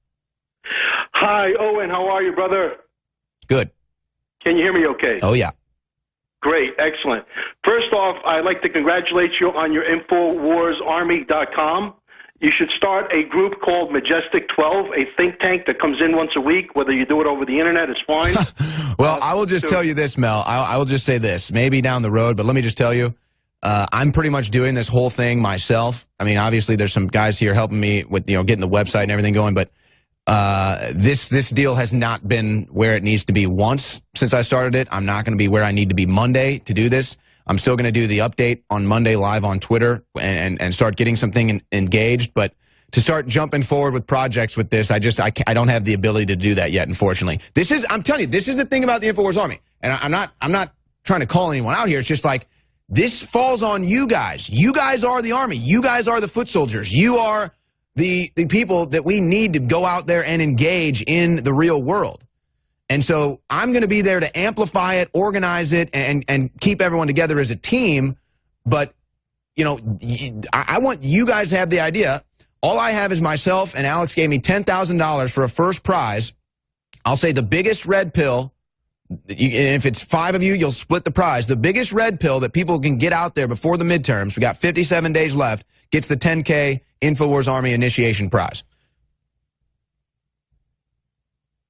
Hi, Owen. How are you, brother? Good. Can you hear me okay? Oh, yeah. Great. Excellent. First off, I'd like to congratulate you on your InfoWarsArmy.com. You should start a group called Majestic 12, a think tank that comes in once a week. Whether you do it over the internet, it's fine. Well, I will just tell you this, Mel. I will just say this. Maybe down the road, but let me just tell you, I'm pretty much doing this whole thing myself. I mean, obviously, there's some guys here helping me with, getting the website and everything going, but this deal has not been where it needs to be once since I started it. I'm not going to be where I need to be Monday to do this. I'm still going to do the update on Monday live on Twitter and start getting something engaged. But to start jumping forward with projects with this. I don't have the ability to do that yet, unfortunately. I'm telling you, this is the thing about the InfoWars Army. And I'm not trying to call anyone out here. It's just like, this falls on you guys. You guys are the Army. You guys are the foot soldiers. You are the people that we need to go out there and engage in the real world. And so I'm going to be there to amplify it, organize it, and keep everyone together as a team. But, you know, I want you guys to have the idea. All I have is myself, and Alex gave me $10,000 for a first prize. I'll say the biggest red pill. If it's 5 of you, you'll split the prize. The biggest red pill that people can get out there before the midterms, we got 57 days left, gets the 10K InfoWars Army Initiation Prize.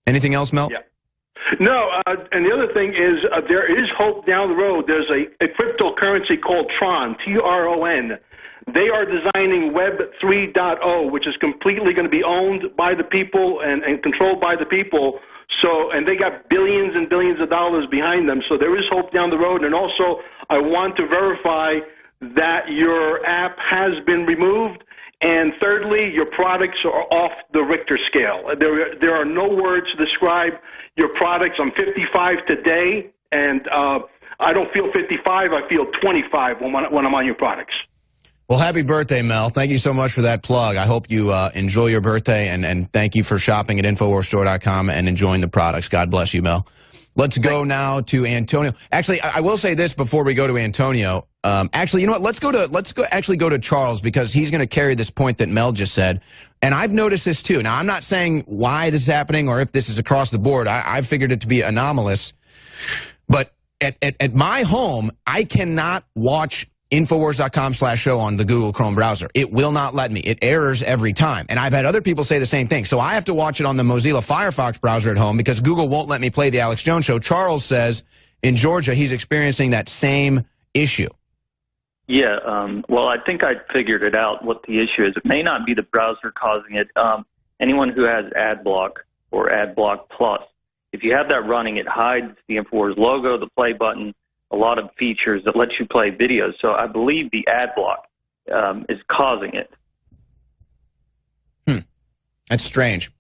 Anything else, Mel? Yeah. No, and the other thing is there is hope down the road. There's a cryptocurrency called Tron, Tron. They are designing Web 3.0, which is completely going to be owned by the people and controlled by the people. So, and they got billions and billions of dollars behind them. So there is hope down the road. And also, I want to verify that your app has been removed. And thirdly, your products are off the Richter scale. There are no words to describe your products. I'm 55 today, and I don't feel 55. I feel 25 when I'm on your products. Well, happy birthday, Mel. Thank you so much for that plug. I hope you enjoy your birthday, and thank you for shopping at InfoWarsStore.com and enjoying the products. God bless you, Mel. Let's go now to Antonio. Actually, I will say this before we go to Antonio. Actually, you know what? Let's go to Charles, because he's going to carry this point that Mel just said. And I've noticed this too. Now, I'm not saying why this is happening or if this is across the board. I've figured it to be anomalous. But at my home, I cannot watch Infowars.com/show on the Google Chrome browser. It will not let me. It errors every time. And I've had other people say the same thing. So I have to watch it on the Mozilla Firefox browser at home because Google won't let me play the Alex Jones Show. Charles says in Georgia he's experiencing that same issue. Yeah, well, I think I figured it out what the issue is. It may not be the browser causing it. Anyone who has AdBlock or AdBlock Plus, if you have that running, it hides the InfoWars logo, the play button, a lot of features that let you play videos. So I believe the AdBlock is causing it. That's strange.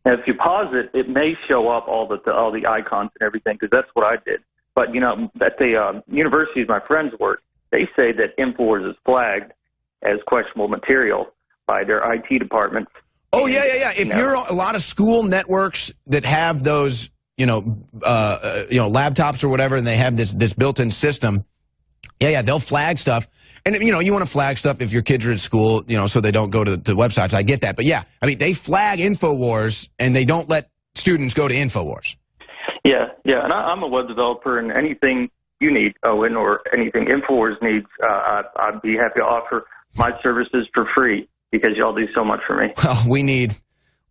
And if you pause it, it may show up all the icons and everything, because that's what I did. But, you know, at the universities my friends work, they say that InfoWars is flagged as questionable material by their IT departments. Oh, yeah. If you're a lot of school networks that have those, laptops or whatever, and they have this built-in system, they'll flag stuff. And, you want to flag stuff if your kids are at school, so they don't go to websites. I get that. But, yeah, I mean, they flag InfoWars, and they don't let students go to InfoWars. Yeah, and I'm a web developer, and anything you need, Owen, or anything InfoWars needs, I'd be happy to offer my services for free, because y'all do so much for me. Well, we need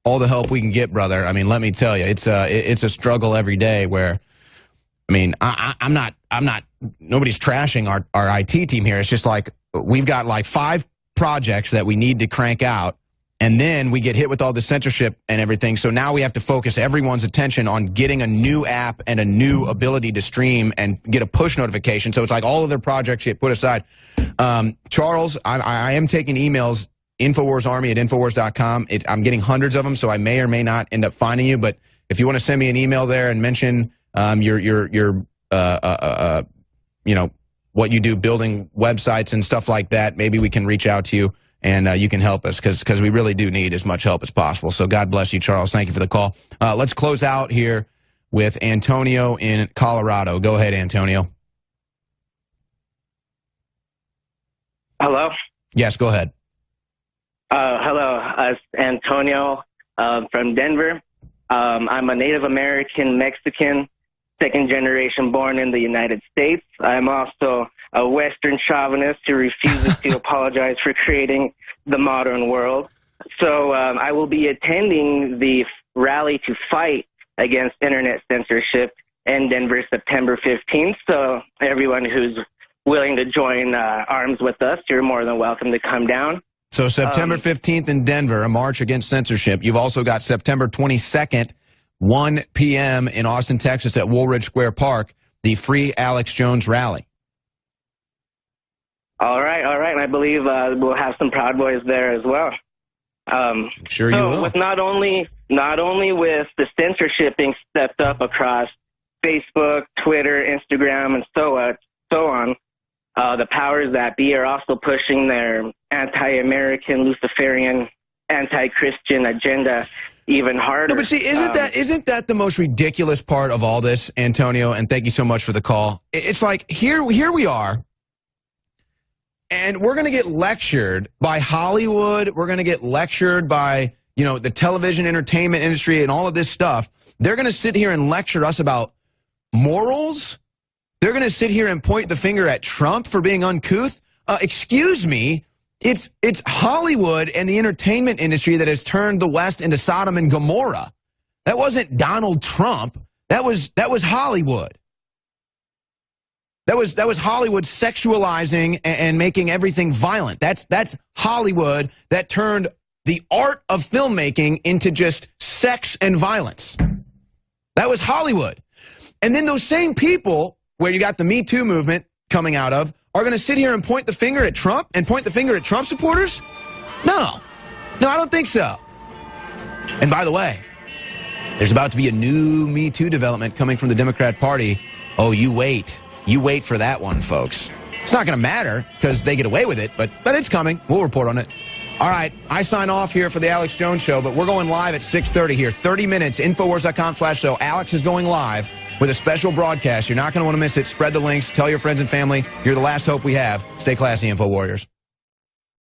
all the help we can get, brother. I mean, let me tell you, it's a struggle every day where, I mean, I'm not, nobody's trashing our IT team here. It's just like, we've got like 5 projects that we need to crank out, and then we get hit with all the censorship and everything. So now we have to focus everyone's attention on getting a new app and a new ability to stream and get a push notification. So it's like all of their projects get put aside. Charles, I am taking emails, InfoWarsArmy@Infowars.com. I'm getting hundreds of them, so I may or may not end up finding you. But if you want to send me an email there and mention your what you do, building websites and stuff like that, maybe we can reach out to you and you can help us, because we really do need as much help as possible. So God bless you, Charles. Thank you for the call. Let's close out here with Antonio in Colorado. Go ahead, Antonio. Hello? Yes, go ahead. Hello, it's Antonio from Denver. I'm a Native American Mexican, second generation born in the United States. I'm also a Western chauvinist who refuses to apologize for creating the modern world. So I will be attending the rally to fight against internet censorship in Denver, September 15th. So everyone who's willing to join arms with us, you're more than welcome to come down. So September 15th in Denver, a march against censorship. You've also got September 22nd, 1 p.m. in Austin, Texas at Woolridge Square Park, the Free Alex Jones Rally. All right. And I believe we'll have some Proud Boys there as well. Sure you will. With not only with the censorship being stepped up across Facebook, Twitter, Instagram, and so on, the powers that be are also pushing their anti-American, Luciferian, anti-Christian agenda even harder. No, but see, isn't that the most ridiculous part of all this, Antonio? And thank you so much for the call. It's like here we are. And we're going to get lectured by Hollywood. We're going to get lectured by, the television entertainment industry and all of this stuff. They're going to sit here and lecture us about morals. They're going to sit here and point the finger at Trump for being uncouth. Excuse me. It's Hollywood and the entertainment industry that has turned the West into Sodom and Gomorrah. That wasn't Donald Trump. That was Hollywood. That was Hollywood sexualizing and making everything violent. That's Hollywood that turned the art of filmmaking into just sex and violence. That was Hollywood. And then those same people, where you got the Me Too movement coming out of, are going to sit here and point the finger at Trump and point the finger at Trump supporters? No, I don't think so. And by the way, there's about to be a new Me Too development coming from the Democrat Party. Oh, you wait. You wait for that one, folks. It's not going to matter because they get away with it, but it's coming. We'll report on it. All right, I sign off here for the Alex Jones Show, but we're going live at 6:30 here. 30 minutes, Infowars.com/show. Alex is going live with a special broadcast. You're not going to want to miss it. Spread the links. Tell your friends and family. You're the last hope we have. Stay classy, Info Warriors.